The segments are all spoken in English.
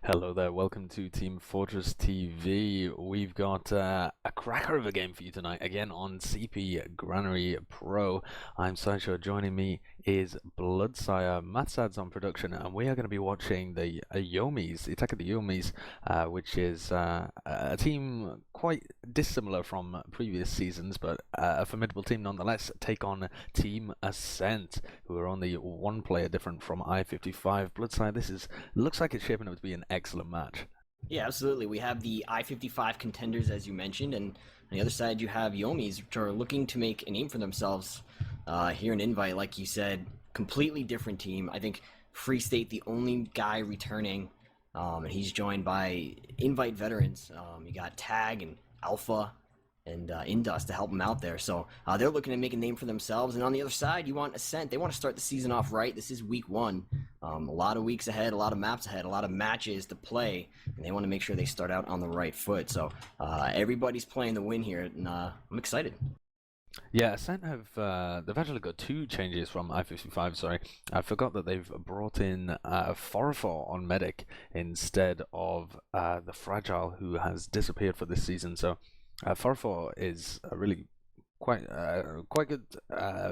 Hello there, welcome to Team Fortress TV. We've got a cracker of a game for you tonight, again on CP Granary Pro. I'm Sideshow, joining me is Bloodsire. Mathsad's on production, and we are going to be watching the Yomies, the Attack of the Yomies, which is a team quite dissimilar from previous seasons, but a formidable team nonetheless, take on Team Ascent, who are only one player different from I-55. Bloodsire, looks like it's shaping up to be an excellent match. Yeah, absolutely. We have the I-55 contenders, as you mentioned, and on the other side you have Yomies, which are looking to make a name for themselves here in Invite. Like you said, completely different team. I think Free State, the only guy returning, and he's joined by Invite veterans. You got Tag and Alpha and Indus to help them out there. So they're looking to make a name for themselves. And on the other side, you want Ascent. They want to start the season off right. This is week one. A lot of weeks ahead, a lot of maps ahead, a lot of matches to play, and they want to make sure they start out on the right foot. So everybody's playing the win here, and I'm excited. Yeah, Ascent they've actually got two changes from I-55, sorry. I forgot that they've brought in Forofor on Medic instead of the Fragile, who has disappeared for this season. So Forofor is a really quite good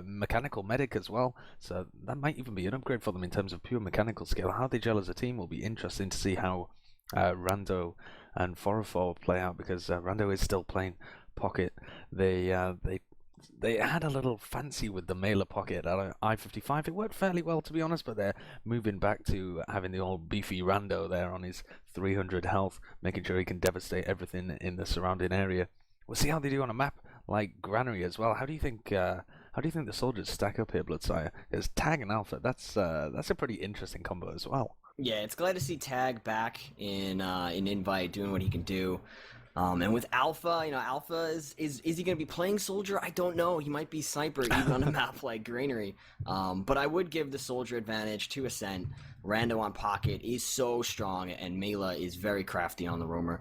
mechanical medic as well, so that might even be an upgrade for them in terms of pure mechanical skill. How they gel as a team will be interesting to see how Rando and Forofor play out, because Rando is still playing pocket. They had a little fancy with the mailer pocket at I-55. It worked fairly well, to be honest, but they're moving back to having the old beefy Rando there on his 300 health, making sure he can devastate everything in the surrounding area. We'll see how they do on a map like Granary as well. How do you think the soldiers stack up here, Bloodsire? Because Tag and Alpha, that's a pretty interesting combo as well. Yeah, it's glad to see Tag back in Invite doing what he can do. And with Alpha, Alpha is he going to be playing Soldier? I don't know. He might be Sniper even on a map like Granary. But I would give the Soldier advantage to Ascent. Rando on Pocket is so strong, and Mela is very crafty on the roamer.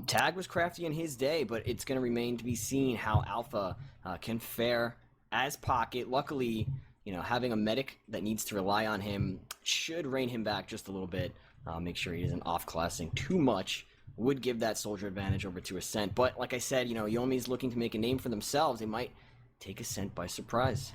Tag was crafty in his day, but it's going to remain to be seen how Alpha can fare as Pocket. Luckily, having a medic that needs to rely on him should rein him back just a little bit. Make sure he isn't off-classing too much. Would give that Soldier advantage over to Ascent. But like I said, Yomi's looking to make a name for themselves. They might take Ascent by surprise.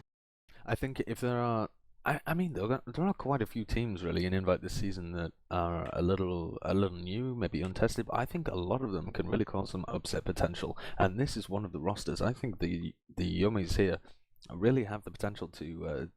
I think if there are, I mean, there are quite a few teams really in Invite this season that are a little new, maybe untested. But I think a lot of them can really cause some upset potential, and this is one of the rosters. I think the Yomies here really have the potential to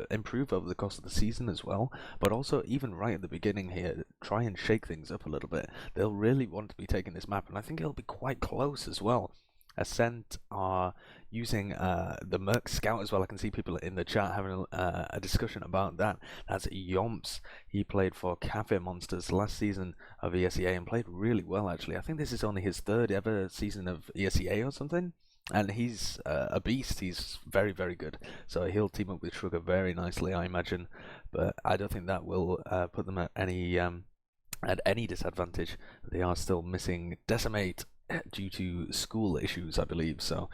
improve over the course of the season as well, but also even right at the beginning here, try and shake things up a little bit. They'll really want to be taking this map, and I think it'll be quite close as well. Ascent are using the Merc Scout as well. I can see people in the chat having a discussion about that. That's Yomps. He played for Cafe Monsters last season of ESEA and played really well, actually. I think this is only his third ever season of ESEA or something. And he's a beast. He's very, very good. So he'll team up with Sugar very nicely, I imagine. But I don't think that will put them at any disadvantage. They are still missing Decimate due to school issues, I believe. So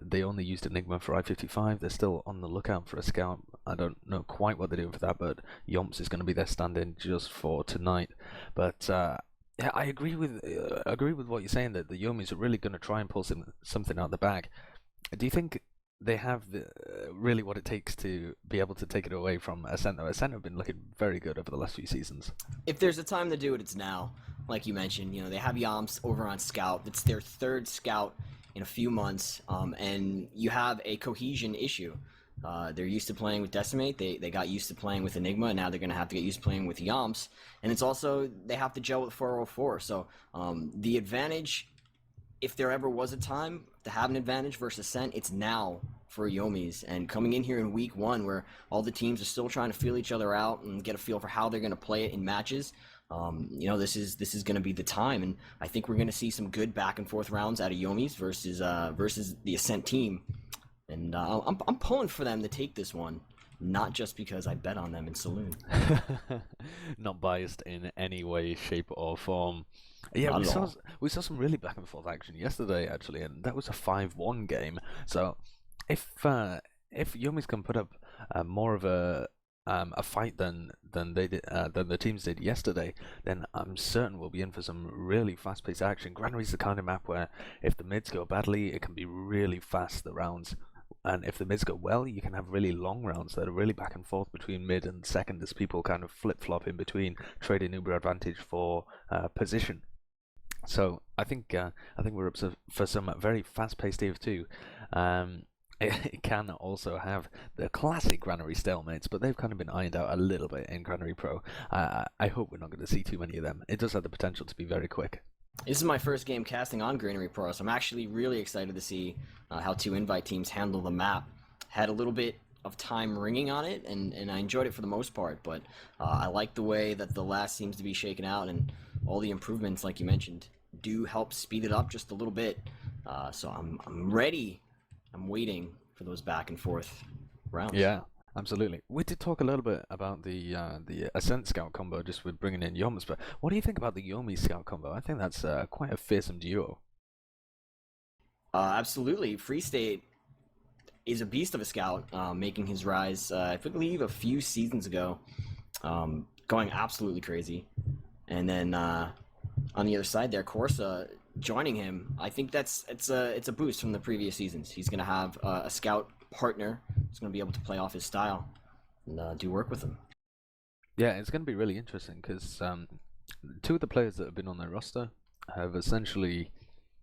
they only used Enigma for I-55. They're still on the lookout for a scout. I don't know quite what they're doing for that, but Yomps is going to be their stand-in just for tonight. But yeah, I agree with what you're saying, that the Yomis are really going to try and pull something out the bag. Do you think they have really what it takes to be able to take it away from Ascent? Though Ascent have been looking very good over the last few seasons. If there's a time to do it, it's now. Like you mentioned, they have Yomps over on Scout. It's their third Scout in a few months, and you have a cohesion issue. They're used to playing with Decimate. They got used to playing with Enigma, and now they're going to have to get used to playing with Yomps. And it's also, they have to gel with 404. So the advantage, if there ever was a time to have an advantage versus Ascent, it's now for Yomis. And coming in here in week one, where all the teams are still trying to feel each other out and get a feel for how they're going to play it in matches, this is going to be the time. And I think we're going to see some good back and forth rounds out of Yomis versus the Ascent team. And I'm pulling for them to take this one, not just because I bet on them in Saloon. Not biased in any way, shape, or form. Yeah, we saw some really back and forth action yesterday, actually, and that was a 5-1 game. So if Yomis can put up more of a a fight than they did than the teams did yesterday, then I'm certain we'll be in for some really fast-paced action. Granary's the kind of map where if the mids go badly, it can be really fast, the rounds. And if the mids go well, you can have really long rounds that are really back and forth between mid and second as people kind of flip-flop in between, trading Uber advantage for position. So I think we're up for some very fast-paced TF2. It can also have the classic Granary stalemates, but they've kind of been ironed out a little bit in Granary Pro. I hope we're not going to see too many of them. It does have the potential to be very quick. This is my first game casting on Granary Pro, so I'm actually really excited to see how two invite teams handle the map. Had a little bit of time ringing on it, and I enjoyed it for the most part, but I like the way that the last seems to be shaken out, and all the improvements, like you mentioned, do help speed it up just a little bit. So I'm ready. I'm waiting for those back and forth rounds. Yeah, absolutely. We did talk a little bit about the Ascent Scout combo just with bringing in Yomies, but what do you think about the Yomies Scout combo? I think that's quite a fearsome duo. Absolutely. Free State is a beast of a scout, making his rise, I believe, a few seasons ago, going absolutely crazy. And then on the other side there, Corsa joining him. I think it's a boost from the previous seasons. He's going to have a scout partner who's going to be able to play off his style and do work with him. Yeah, it's going to be really interesting because two of the players that have been on their roster have essentially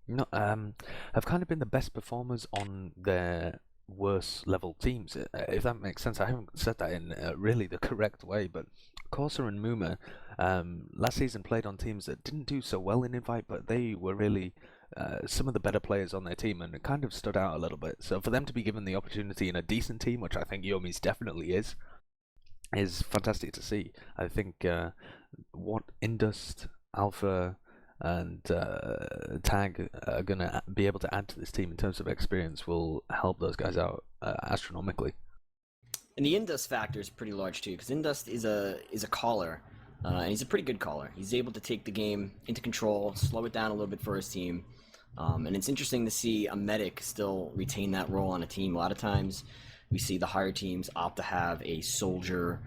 not have kind of been the best performers on their worse level teams, if that makes sense. I haven't said that in really the correct way, but Corsa and Muma last season played on teams that didn't do so well in Invite, but they were really some of the better players on their team, and it kind of stood out a little bit. So for them to be given the opportunity in a decent team, which I think Yomies definitely is fantastic to see. I think what Indust, Alpha, and Tag are going to be able to add to this team in terms of experience will help those guys out astronomically. And the Indust factor is pretty large too, because Indust is a caller, and he's a pretty good caller. He's able to take the game into control, slow it down a little bit for his team, and it's interesting to see a medic still retain that role on a team. A lot of times we see the higher teams opt to have a soldier,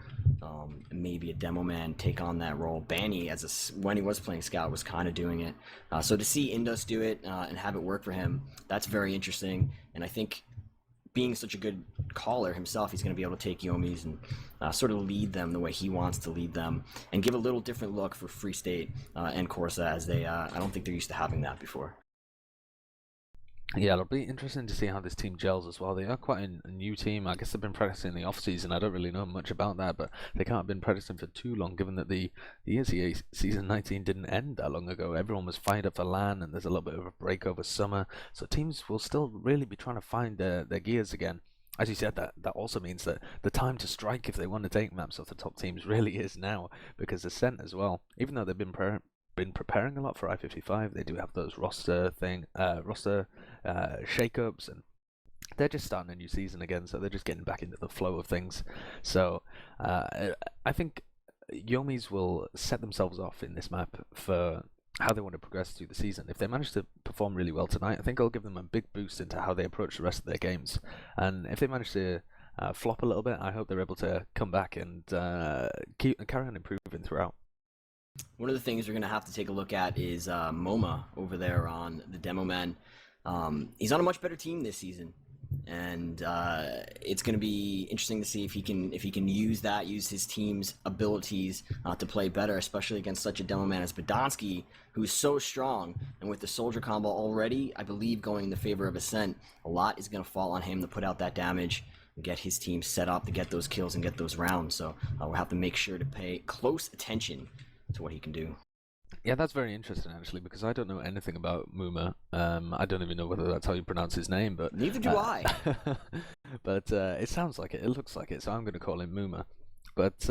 maybe a demo man take on that role. Banny, when he was playing scout, was kind of doing it. So to see Indus do it and have it work for him, that's very interesting. And I think being such a good caller himself, he's going to be able to take Yomies and sort of lead them the way he wants to lead them, and give a little different look for Free State and Corsa, as they I don't think they're used to having that before. Yeah, it'll be interesting to see how this team gels as well. They are quite a new team. I guess they've been practicing in the off-season. I don't really know much about that, but they can't have been practicing for too long, given that the ESEA Season 19 didn't end that long ago. Everyone was fired up for LAN, and there's a little bit of a break over summer. So teams will still really be trying to find their gears again. As you said, that also means that the time to strike if they want to take maps off the top teams really is now, because Ascent as well, even though they've been preparing a lot for I-55. They do have those roster shakeups, and they're just starting a new season again, so they're just getting back into the flow of things. So I think Yomies will set themselves off in this map for how they want to progress through the season. If they manage to perform really well tonight, I think I'll give them a big boost into how they approach the rest of their games. And if they manage to flop a little bit, I hope they're able to come back and carry on improving throughout. One of the things we're going to have to take a look at is MoMA over there on the Demo Man. He's on a much better team this season, and it's going to be interesting to see if he can use his team's abilities to play better, especially against such a Demo Man as Badonsky, who's so strong. And with the soldier combo already, I believe, going in the favor of Ascent, a lot is going to fall on him to put out that damage and get his team set up to get those kills and get those rounds. So we'll have to make sure to pay close attention to what he can do. Yeah, that's very interesting actually, because I don't know anything about Muma. I don't even know whether that's how you pronounce his name, but neither do I. But it sounds like it looks like it, so I'm going to call him Muma. But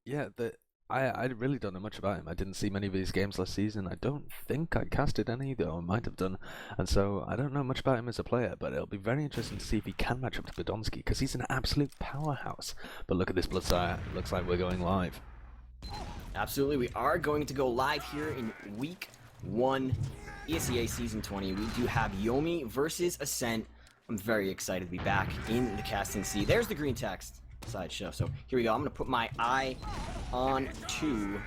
yeah, I really don't know much about him. I didn't see many of his games last season. I don't think I casted any, though I might have done, and so I don't know much about him as a player. But it'll be very interesting to see if he can match up to Badonsky, because he's an absolute powerhouse. But look at this Bloodsire. Looks like we're going live. Absolutely, we are going to go live here in Week 1, ESEA Season 20. We do have Yomi versus Ascent. I'm very excited to be back in the casting seat. There's the green text. Sideshow. So here we go. I'm gonna put my eye on to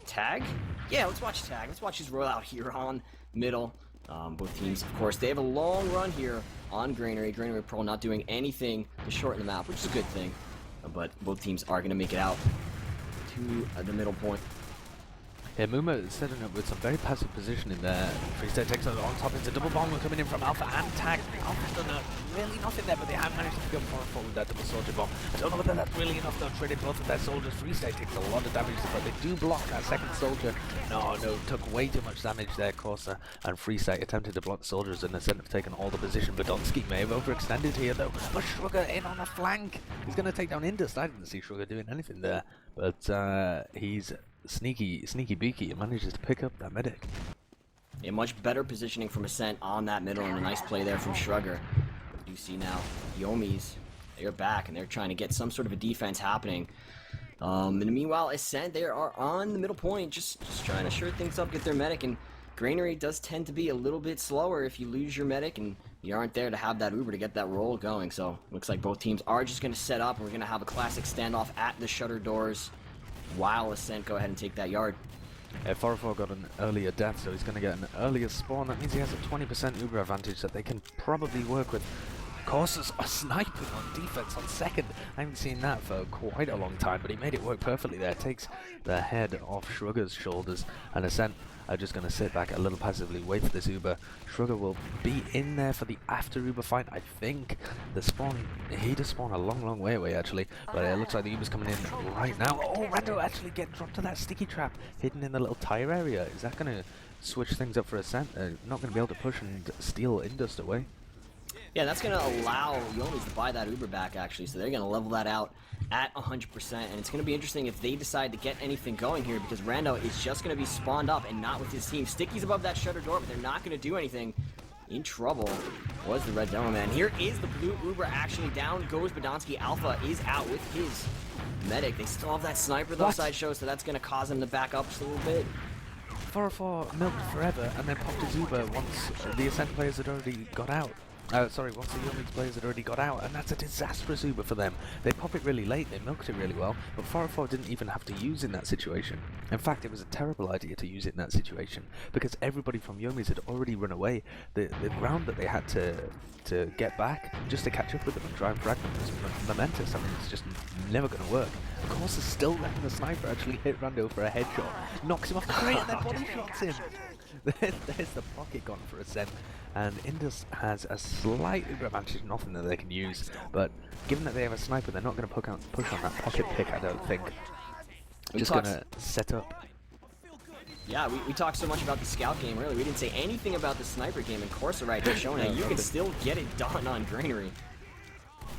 Tag. Yeah, let's watch Tag. Let's watch his rollout here on middle. Both teams, of course, they have a long run here on Granary. Granary Pearl not doing anything to shorten the map, which is a good thing. But both teams are going to make it out to the middle point. Yeah, Muma is setting up with some very passive positioning there. Freestyle takes it on top. It's a double bomb coming in from Alpha and Tag. Alpha's done really nothing there, but they have managed to pick up forward with that double soldier bomb. I don't know whether that's really enough though. Trading both of their soldiers. Freestyle takes a lot of damage, but they do block that second soldier. No, took way too much damage there, Corsa. And Freestyle attempted to block the soldiers, and Ascent have taken all the position. Badonsky may have overextended here though. But Shrugger in on the flank. He's going to take down Indus. I didn't see Shrugger doing anything there, but he's sneaky beaky and manages to pick up that medic. A much better positioning from Ascent on that middle, and a nice play there from Shrugger. You see now, Yomies, they're back and they're trying to get some sort of a defense happening. And meanwhile, Ascent, they are on the middle point, just trying to shore things up, get their medic. And Granary does tend to be a little bit slower if you lose your medic and you aren't there to have that Uber to get that roll going. So looks like both teams are just going to set up, and we're going to have a classic standoff at the shutter doors while Ascent go ahead and take that yard. Yeah, 404 got an earlier death, so he's going to get an earlier spawn. That means he has a 20% Uber advantage that they can probably work with. Corsa's sniping on defense on second. I haven't seen that for quite a long time, but he made it work perfectly there. Takes the head off Shrugger's shoulders, and Ascent are just going to sit back a little passively, wait for this Uber. Shrugger will be in there for the after Uber fight, I think. The spawn, he does spawn a long way away actually, but it looks like the Uber's coming in right now. Oh, Rando actually get dropped to that sticky trap, hidden in the little tire area. Is that going to switch things up for Ascent? Not going to be able to push and steal Indust away. Yeah, that's going to allow Yomies to buy that Uber back, actually, so they're going to level that out at 100%, and it's going to be interesting if they decide to get anything going here, because Rando is just going to be spawned up and not with his team. Sticky's above that shutter door, but they're not going to do anything. In trouble was the red demo man. Here is the blue Uber actually down goes Badonsky. Alpha is out with his medic. They still have that sniper though, Sideshow, so that's going to cause them to back up just a little bit. 404 milked forever and then popped his Uber once the Ascent players had already got out. Once the Yomies players had already got out, and that's a disastrous Uber for them. They pop it really late, they milked it really well, but 404 didn't even have to use in that situation. In fact, it was a terrible idea to use it in that situation, because everybody from Yomies had already run away. The ground that they had to get back, just to catch up with them and try and frag them, was momentous. I mean, it's just never going to work. Of course, it's still letting the sniper actually hit Rando for a headshot, knocks him off the crate and then body shots him. There's the pocket gone for Ascent, and Indus has a slight Uber advantage, nothing that they can use, but given that they have a sniper, they're not going to push on that pocket pick, I don't think. Just going to set up. Yeah, we talked so much about the scout game, really. We didn't say anything about the sniper game, and Corsa right here showing that you can still get it done on Granary.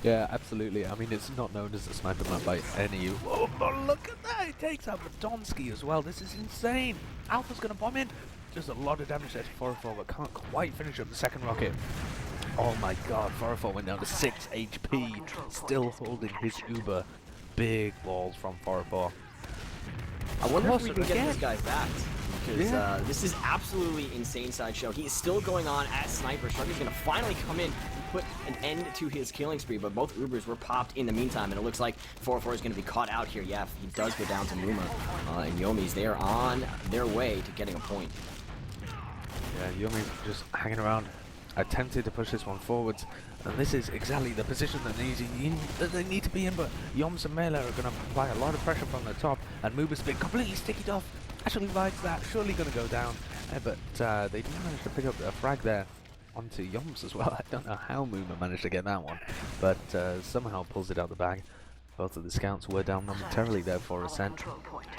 Yeah, absolutely. I mean, it's not known as a sniper map by any of you. Oh, but look at that! He takes out Badonsky as well. This is insane. Alpha's going to bomb in. Just a lot of damage there to 404, but can't quite finish up the second rocket. Oh my god, 404 went down to 6 HP, still holding his Uber. Big balls from 404. I wonder if we can get this guy back, because this is absolutely insane. Sideshow. He is still going on as sniper. Shrugger's going to finally come in and put an end to his killing spree, but both Ubers were popped in the meantime, and it looks like 404 is going to be caught out here. Yeah, he does go down to Muma, and Yomies, they are on their way to getting a point. Yeah, Yomies just hanging around, attempted to push this one forwards, and this is exactly the position that they need to be in, but Yoms and Mela are going to apply a lot of pressure from the top, and Muba's been completely sticky off. Actually rides that, surely going to go down, but they do manage to pick up a frag there onto Yoms as well. I don't know how Muba managed to get that one, but somehow pulls it out the bag. Both of the scouts were down momentarily there for Ascent,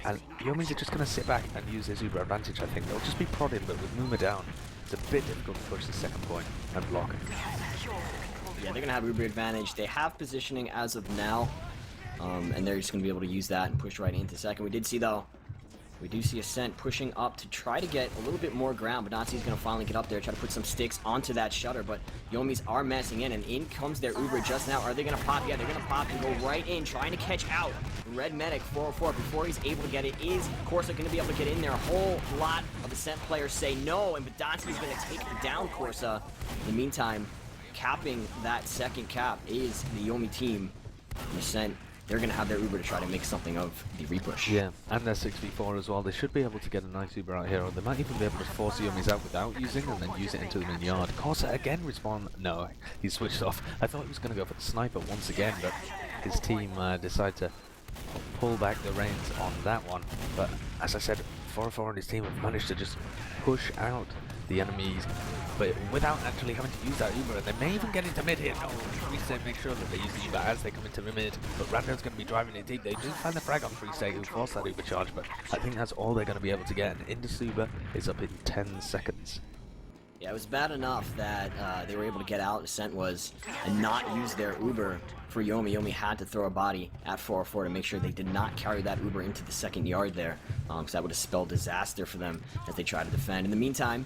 and Yomis are just going to sit back and use his Uber advantage. I think they'll just be prodding, but with Muma down, it's a bit difficult to push the second point and block. Yeah, they're going to have Uber advantage. They have positioning as of now, and they're just going to be able to use that and push right into second. We do see Ascent pushing up to try to get a little bit more ground, but Nazi's going to finally get up there, try to put some sticks onto that shutter, but Yomis are messing in, and in comes their Uber just now. Are they going to pop? Yeah, they're going to pop and go right in, trying to catch out Red Medic 404 before he's able to get it. Is Corsa going to be able to get in there? A whole lot of Ascent players say no, and Badonsky's going to take down Corsa. In the meantime, capping that second cap is the Yomi team. Ascent, they're going to have their Uber to try to make something of the repush. Yeah, and they're 6v4 as well. They should be able to get a nice Uber out here, or they might even be able to force the Yomies out without using, and then use it into them in yard. Corsa again respawn. No, he switched off. I thought he was going to go for the sniper once again, but his team decided to pull back the reins on that one. But as I said, 404 and his team have managed to just push out the enemies, but without actually having to use that Uber, and they may even get into mid here. No, Freestate make sure that they use the Uber as they come into the mid, but Rando's going to be driving it deep. They do find the frag on Freestate who forced that Uber charge, but I think that's all they're going to be able to get, and Indus Uber is up in 10 seconds. Yeah, it was bad enough that they were able to get out, Ascent was, and not use their Uber for Yomi. Yomi had to throw a body at 404 to make sure they did not carry that Uber into the second yard there, because that would have spelled disaster for them as they try to defend. In the meantime,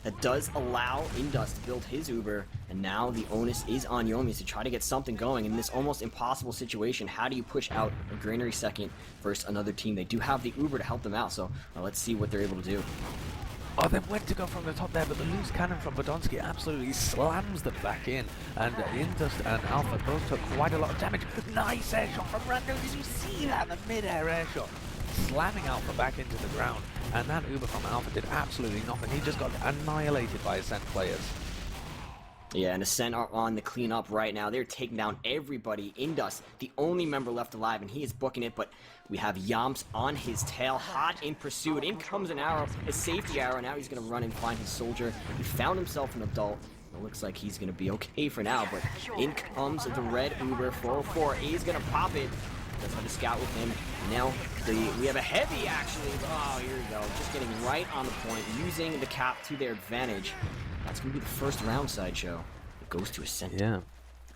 that does allow Indus to build his Uber, and now the onus is on Yomis to try to get something going in this almost impossible situation. How do you push out a Granary second versus another team? They do have the Uber to help them out, so let's see what they're able to do. Oh, they went to go from the top there, but the loose cannon from Podolski absolutely slams them back in, and Indus and Alpha both took quite a lot of damage. Nice air shot from Rando. Did you see that? The mid-air air shot, slamming Alpha back into the ground, and that Uber from Alpha did absolutely nothing. He just got annihilated by Ascent players. Yeah, and Ascent are on the cleanup right now. They're taking down everybody. Indus, the only member left alive, and he is booking it, but we have Yomps on his tail, hot in pursuit. In comes an arrow, a safety arrow. Now he's going to run and find his soldier. He found himself an adult. It looks like he's going to be okay for now, but in comes the red Uber. 404 is going to pop it. Does have a scout with him. Now we have a heavy, actually. Oh, here we go. Just getting right on the point, using the cap to their advantage. That's going to be the first round, Sideshow. It goes to Ascent.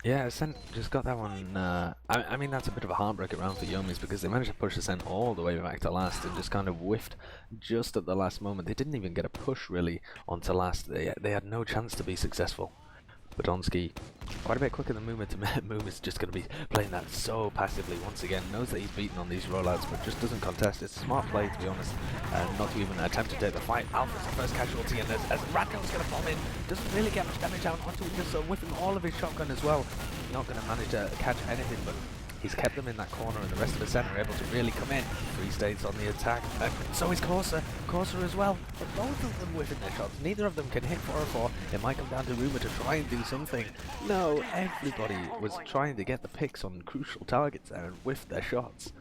Yeah, Ascent just got that one. I mean, that's a bit of a heartbreaker round for Yomis because they managed to push Ascent all the way back to last and just kind of whiffed just at the last moment. They didn't even get a push really onto last. They had no chance to be successful. Podolski, quite a bit quicker than Muma to Muma's just going to be playing that so passively once again. Knows that he's beaten on these rollouts, but just doesn't contest. It's a smart play, to be honest, not to even attempt to take the fight. Alpha's the first casualty, and as Rando's going to bomb in, doesn't really get much damage out onto him, just whipping all of his shotgun as well. Not going to manage to catch anything, but he's kept them in that corner, and the rest of the center are able to really come in. Freestate's on the attack, and so is Corsa as well. But both of them whiffing their shots. Neither of them can hit 404. It might come down to Rumor to try and do something. No, everybody was trying to get the picks on crucial targets there and whiff their shots.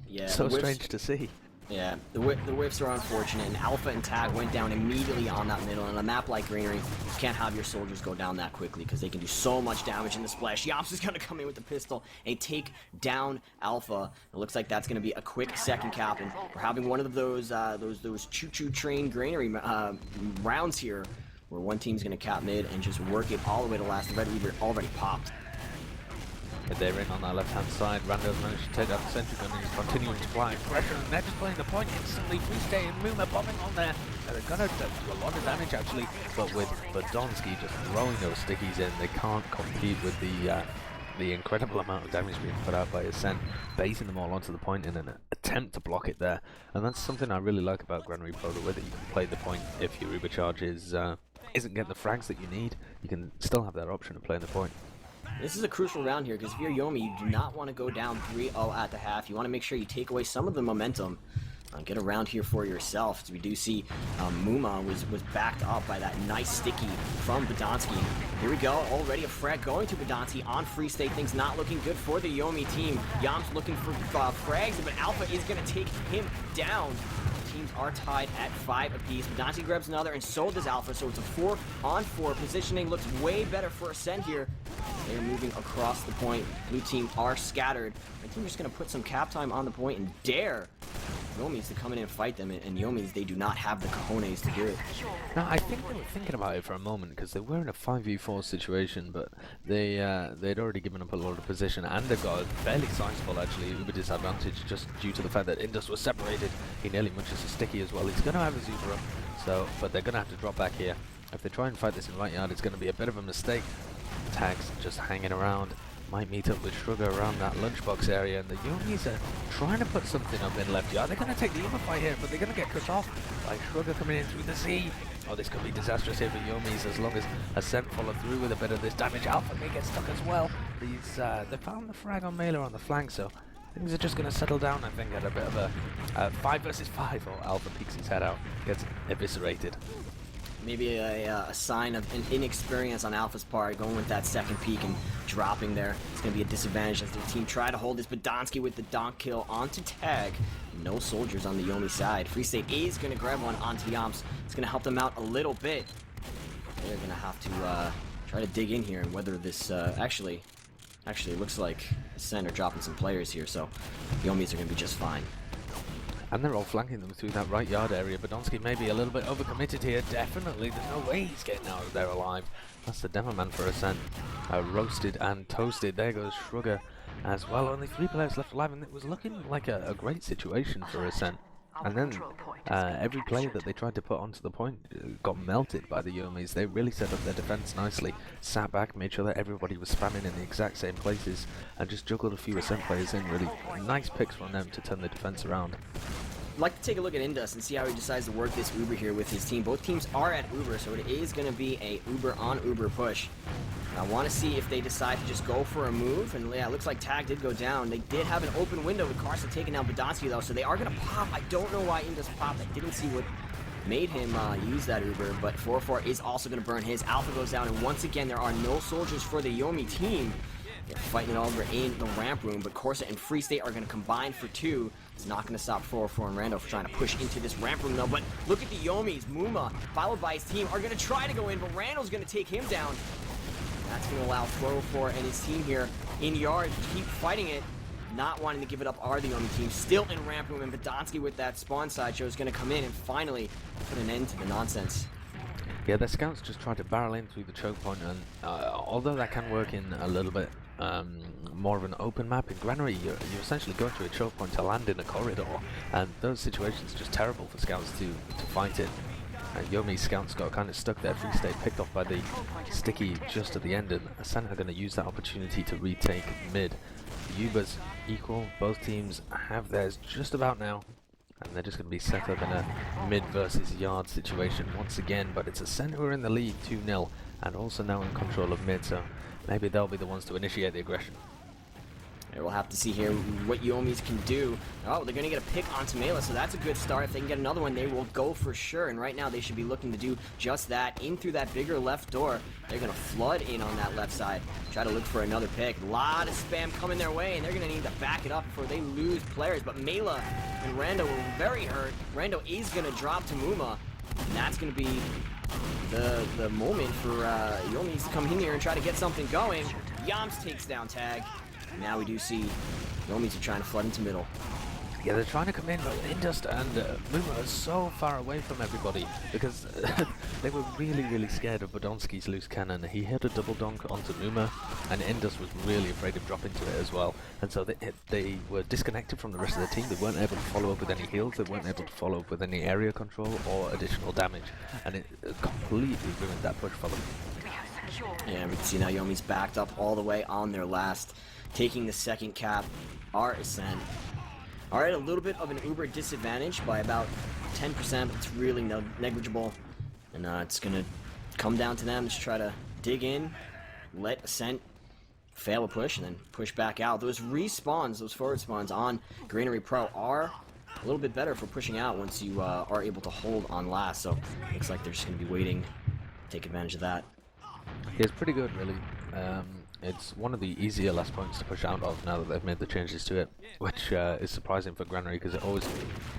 Yeah, so strange to see. Yeah, the whiffs are unfortunate, and Alpha and Tag went down immediately on that middle. And a map like Greenery, you can't have your soldiers go down that quickly because they can do so much damage in the splash. Yomps is going to come in with the pistol and take down Alpha. It looks like that's going to be a quick second cap, and we're having one of those choo-choo train Greenery rounds here, where one team's going to cap mid and just work it all the way to last. The red Weaver already popped. But they're in on that left-hand side. Rando's managed to take out the sentry gun and he's continuing to apply pressure, and they're just playing the point instantly. Freestay and Muma bombing on there. They're gonna do a lot of damage actually, but with Podolski just throwing those stickies in, they can't compete with the incredible amount of damage being put out by Ascent, baiting them all onto the point in an attempt to block it there. And that's something I really like about Granary Pro, the way that you can play the point if your Uber charge isn't getting the frags that you need. You can still have that option of playing the point. This is a crucial round here because if you're Yomi, you do not want to go down 3-0 at the half. You want to make sure you take away some of the momentum. Get around here for yourself. So we do see Muma was backed up by that nice sticky from Podolski. Here we go. Already a frag going to Podolski on Free State. Things not looking good for the Yomi team. Yomps looking for frags, but Alpha is going to take him down. Teams are tied at 5 apiece. Podolski grabs another, and so does Alpha. So it's a 4-on-4. Positioning looks way better for Ascent here. They're moving across the point. Blue team are scattered. The team just going to put some cap time on the point and dare Yomis to come in and fight them. And Yomis, they do not have the cojones to do it. Now, I think they were thinking about it for a moment because they were in a 5v4 situation, but they'd already given up a lot of position, and they've got a fairly sizable, actually, Uber disadvantage just due to the fact that Indus was separated. He nearly munches a sticky as well. He's going to have his Uber up, but they're going to have to drop back here. If they try and fight this in right yard, it's going to be a bit of a mistake. Tags just hanging around. Might meet up with Sugar around that lunchbox area, and the Yomis are trying to put something up in left yard. They're going to take the Uber fight here, but they're going to get cut off by Sugar coming in through the Z. Oh, this could be disastrous here for Yomies as long as Ascent follow through with a bit of this damage. Alpha may get stuck as well. They found the frag on Mela on the flank, so things are just going to settle down, I think, at a bit of a 5 versus 5. Or Alpha peeks his head out, gets eviscerated. Maybe a sign of an inexperience on Alpha's part, going with that second peek and dropping there. It's going to be a disadvantage as their team try to hold this. Badonsky with the donk kill onto tag. No soldiers on the Yomi side. Free State is going to grab one onto Yomps. It's going to help them out a little bit. They're going to have to try to dig in here and whether this actually it looks like Ascent are dropping some players here, so Yomis are going to be just fine. And they're all flanking them through that right yard area. Badonsky may be a little bit overcommitted here. Definitely, there's no way he's getting out of there alive. That's the demo man for Ascent. Roasted and toasted. There goes Shrugger as well. Only 3 players left alive, and it was looking like a great situation for Ascent. And then every player that they tried to put onto the point got melted by the Yomis. They really set up their defense nicely, sat back, made sure that everybody was spamming in the exact same places, and just juggled a few Ascent players in. Really nice picks from them to turn the defense around. I'd like to take a look at Indus and see how he decides to work this Uber here with his team. Both teams are at Uber, so it is going to be a Uber on Uber push. I want to see if they decide to just go for a move, and yeah, it looks like Tag did go down. They did have an open window with Carson taking down Badonsky though, so they are going to pop. I don't know why Indus popped. I didn't see what made him use that Uber, but 4-4 is also going to burn his. Alpha goes down, and once again, there are no soldiers for the Yomi team. They're fighting it over in the ramp room, but Corsa and Free State are going to combine for 2. It's not going to stop 4-4 and Rando for trying to push into this ramp room, though. But look at the Yomis. Muma, followed by his team, are going to try to go in, but Randall's going to take him down. That's going to allow 4-4 and his team here in yard to keep fighting it. Not wanting to give it up are the Yomi team. Still in ramp room, and Badonsky with that spawn Sideshow is going to come in and finally put an end to the nonsense. Yeah, their scouts just try to barrel in through the choke point, and although that can work in a little bit more of an open map, in Granary you essentially go to a choke point to land in a corridor, and those situations are just terrible for scouts to fight it. Yomi's scouts got kind of stuck there. Free State picked off by the sticky just at the end, and Ascent are going to use that opportunity to retake mid. Ubers equal, both teams have theirs just about now, and they're just going to be set up in a mid versus yard situation once again, but it's Ascent who are in the lead 2-0 and also now in control of mid, so maybe they'll be the ones to initiate the aggression. Yeah, we'll have to see here what Yomis can do. Oh, they're going to get a pick onto Mela, so that's a good start. If they can get another one, they will go for sure. And right now, they should be looking to do just that. In through that bigger left door, they're going to flood in on that left side. Try to look for another pick. A lot of spam coming their way, and they're going to need to back it up before they lose players. But Mela and Rando were very hurt. Rando is going to drop to Muma, and that's going to be the moment for Yomis to come in here and try to get something going. Yomps takes down Tag. Now we do see Yomis are trying to flood into middle. Yeah, they're trying to come in, but Indus and Muma are so far away from everybody because they were really scared of Badonsky's loose cannon. He hit a double donk onto Muma, and Indus was really afraid of dropping to it as well. And so they were disconnected from the rest of the team. They weren't able to follow up with any heals. They weren't able to follow up with any area control or additional damage, and it completely ruined that push for them. Yeah, we can see now Yomi's backed up all the way on their last. Taking the second cap are Ascent. Alright, a little bit of an Uber disadvantage by about 10%, but it's really negligible. And it's going to come down to them to try to dig in, let Ascent fail a push, and then push back out. Those respawns, those forward spawns on Granary Pro are a little bit better for pushing out once you are able to hold on last. So looks like they're just going to be waiting to take advantage of that. Yeah, it's pretty good, really. It's one of the easier last points to push out of now that they've made the changes to it, which is surprising for Granary because it always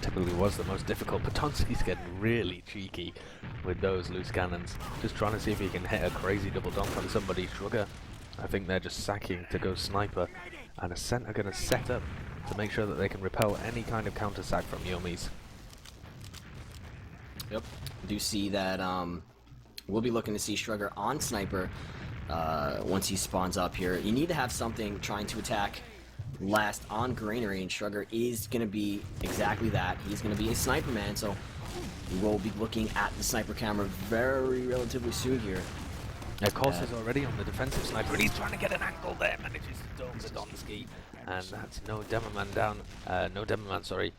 typically was the most difficult. But Tonski's getting really cheeky with those loose cannons, just trying to see if he can hit a crazy double donk on somebody. Shrugger, I think they're just sacking to go sniper, and Ascent are going to set up to make sure that they can repel any kind of counter sack from Yomis. Yep, do see that. We'll be looking to see Shrugger on sniper. Once he spawns up here, you need to have something trying to attack last on Granary, and Shrugger is going to be exactly that. He's going to be a sniper man, so we will be looking at the sniper camera relatively soon here. Yeah, Kos is already on the defensive sniper, and he's trying to get an angle there, manages to dome Badonsky, and that's no Demoman down, sorry,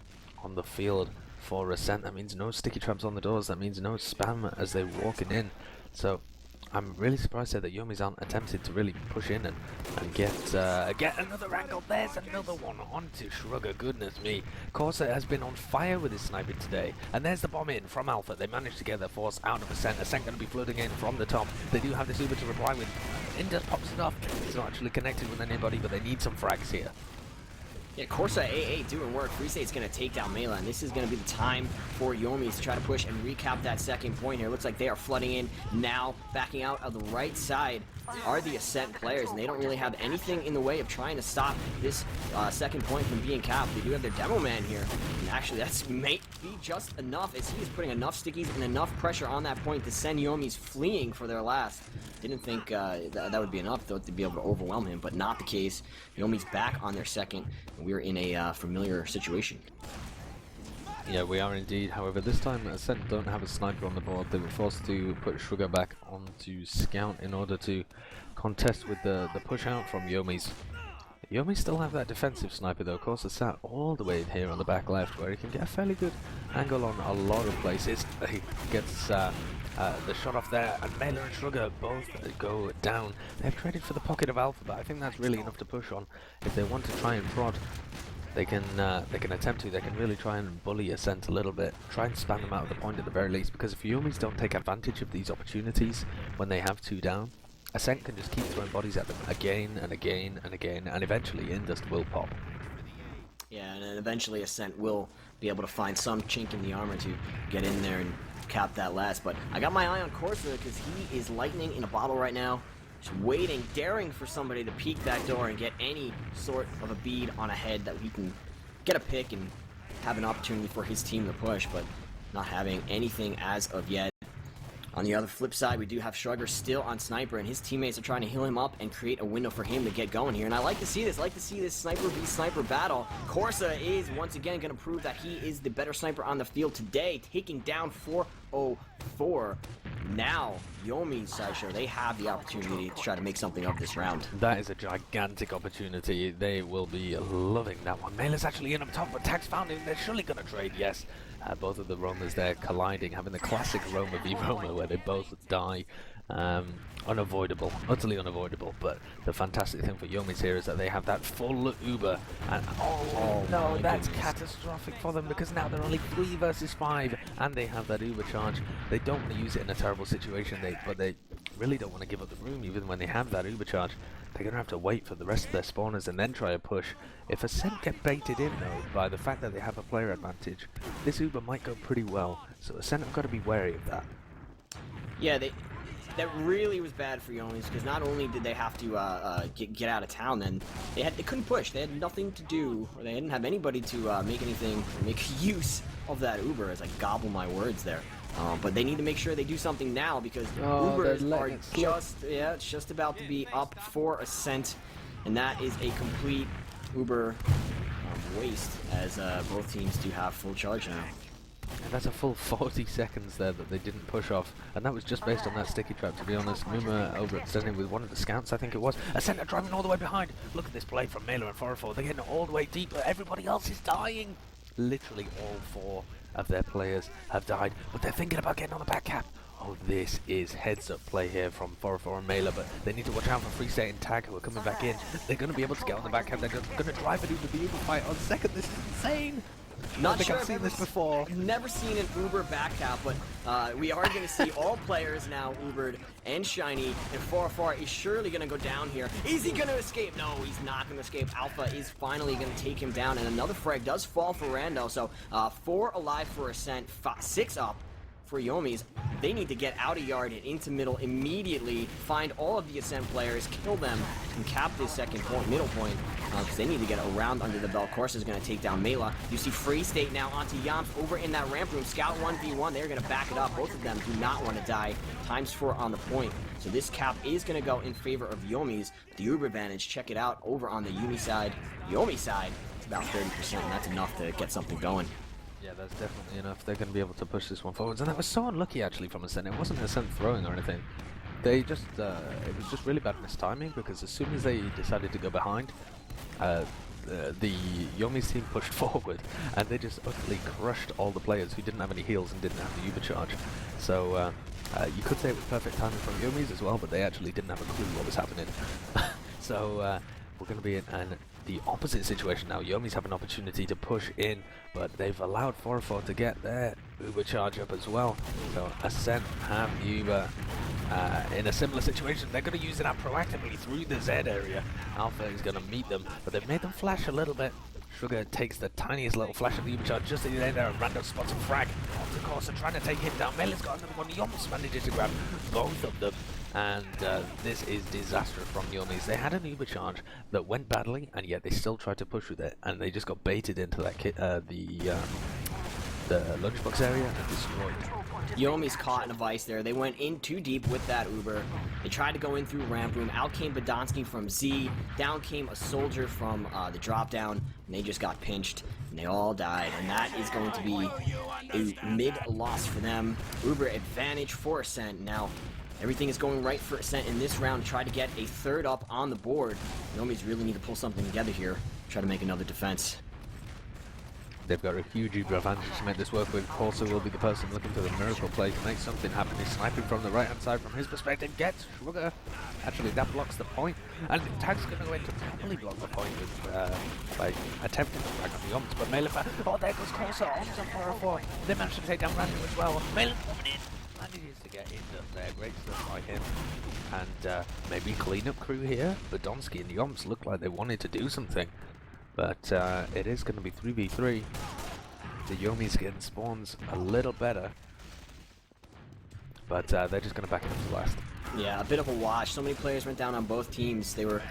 on the field. for Ascent. That means no sticky traps on the doors. That means no spam as they're walking in. So I'm really surprised there that Yomies aren't attempting to really push in and get another angle. There's another one onto Shrugger. Goodness me. Corsair has been on fire with his sniping today. And there's the bomb in from Alpha. They managed to get their force out of Ascent. Ascent going to be floating in from the top. They do have this Uber to reply with. Indus pops it off. It's not actually connected with anybody, but they need some frags here. Yeah, Corsa AA doing work. Free State's going to take down Mela, and this is going to be the time for Yomies to try to push and recap that second point here. Looks like they are flooding in now. Backing out of the right side are the Ascent players, and they don't really have anything in the way of trying to stop this second point from being capped. They do have their Demo Man here, and actually that's may be just enough as he is putting enough stickies and enough pressure on that point to send Yomies fleeing for their last. Didn't think that would be enough, though, to be able to overwhelm him, but not the case. Yomies back on their second, and we're in a familiar situation. Yeah, we are indeed. However, this time Ascent don't have a sniper on the board. They were forced to put Shrugger back onto Scout in order to contest with the push out from Yomies. Yomies still have that defensive sniper though. Of course, it's sat all the way here on the back left where he can get a fairly good angle on a lot of places. He gets the shot off there, and Mela and Shrugger both go down. They've traded for the pocket of Alpha, but I think that's really enough to push on. If they want to try and prod, they can attempt to. They can really try and bully Ascent a little bit, try and spam them out of the point at the very least, because if Yomies don't take advantage of these opportunities when they have two down, Ascent can just keep throwing bodies at them again and again and again, and eventually Indus will pop. Yeah, and then eventually Ascent will be able to find some chink in the armor to get in there and cap that last. But I got my eye on Corsa because he is lightning in a bottle right now. Just waiting, daring for somebody to peek that door and get any sort of a bead on a head that he can get a pick and have an opportunity for his team to push, but not having anything as of yet. On the other flip side, we do have Shrugger still on Sniper, and his teammates are trying to heal him up and create a window for him to get going here. And I like to see this. I like to see this Sniper v Sniper battle. Corsa is once again going to prove that he is the better sniper on the field today, taking down 404. Now, Yomies, Sideshow, they have the opportunity to try to make something of this round. That is a gigantic opportunity. They will be loving that one. Mela's actually in up top, but Tag's found him. They're surely going to trade, yes. Both of the roamers there colliding, having the classic roamer v roamer where they both die. Unavoidable, utterly unavoidable. But the fantastic thing for Yomies here is that they have that full Uber, and oh no, that's catastrophic for them because now they're only 3 versus 5, and they have that Uber charge. They don't want to use it in a terrible situation, but they really don't want to give up the room even when they have that Uber charge. They're going to have to wait for the rest of their spawners and then try a push. If Ascent get baited in though by the fact that they have a player advantage, this Uber might go pretty well. So Ascent have got to be wary of that. Yeah, that really was bad for Yomies because not only did they have to get out of town, then they couldn't push. They had nothing to do, or they didn't have anybody to make use of that Uber. As I gobble my words there. But they need to make sure they do something now because Ubers are it's just about to be up for Ascent, and that is a complete Uber waste as both teams do have full charge now. And that's a full 40 seconds there that they didn't push off, and that was just based on that sticky trap, to be honest. Numa overextending with one of the scouts, I think it was. Ascent are driving all the way behind. Look at this play from Mela and 404. They're getting all the way deeper. Everybody else is dying. Literally all 4 of their players have died, but they're thinking about getting on the back cap. Oh, this is heads-up play here from 404 and Mela, but they need to watch out for Free State and Tag, who are coming back in. They're going to be able to get on the back cap. They're going to drive it into the Uber fight on second. This is insane. Not sure I've seen this before. I've never seen an Uber back cap, but we are going to see all players now Ubered and Shiny, and 404 is surely going to go down here. Is he going to escape? No, he's not going to escape. Alpha is finally going to take him down, and another frag does fall for Rando, so 4 alive for Ascent, 6 up for Yomies. They need to get out of yard and into middle immediately, find all of the Ascent players, kill them, and cap this second point, middle point, because they need to get a round under the belt. Corsa is going to take down Mela. You see Free State now onto Yoms over in that ramp room. Scout 1v1, they're going to back it up. Both of them do not want to die. ×4 on the point. So this cap is going to go in favor of Yomies. The Uber advantage, check it out over on the Yomi side. It's about 30%, and that's enough to get something going. Yeah, that's definitely enough. They're going to be able to push this one forwards, and that was so unlucky actually from Ascent. It wasn't Ascent throwing or anything. They just, it was just really bad mistiming because as soon as they decided to go behind, the Yomies team pushed forward, and they just utterly crushed all the players who didn't have any heals and didn't have the Uber charge. So you could say it was perfect timing from Yomies as well, but they actually didn't have a clue what was happening. So we're going to be in the opposite situation now. Yomies have an opportunity to push in, but they've allowed 4-4 to get their Uber charge up as well. So Ascent have Uber in a similar situation. They're going to use it out proactively through the Z area. Alpha is going to meet them, but they've made them flash a little bit. Sugar takes the tiniest little flash of the Uber charge just at the end there, and Rando spots a frag off the course and trying to take him down. Mela's got another one. Yomies manages to grab both of them. And this is disastrous from Yomies. They had an Uber charge that went badly, and yet they still tried to push with it, and they just got baited into that the lunchbox area and destroyed. Yomies caught in a vice there. They went in too deep with that Uber. They tried to go in through ramp room. Out came Badonsky from Z. Down came a soldier from the drop down, and they just got pinched, and they all died. And that is going to be a mid loss for them. Uber advantage for Ascent. Now, everything is going right for Ascent in this round to try to get a third up on the board. Yomies really need to pull something together here, try to make another defense. They've got a huge Uber advantage to make this work with. Corsa will be the person looking for the miracle play to make something happen. He's sniping from the right hand side from his perspective. Gets Sugar. Actually, that blocks the point. And Tag's going to go in to properly block the point with, by attempting to frag on the Yoms. But Malin, oh, there goes Corsa onto 4-4. They managed to take down Rando as well. Malin coming in. Manages to get in there. Great stuff by him. And maybe cleanup crew here. Badonsky and Yoms look like they wanted to do something. But it is going to be 3v3. The Yomies getting spawns a little better. But they're just going to back it up to last. Yeah, a bit of a wash. So many players went down on both teams. They were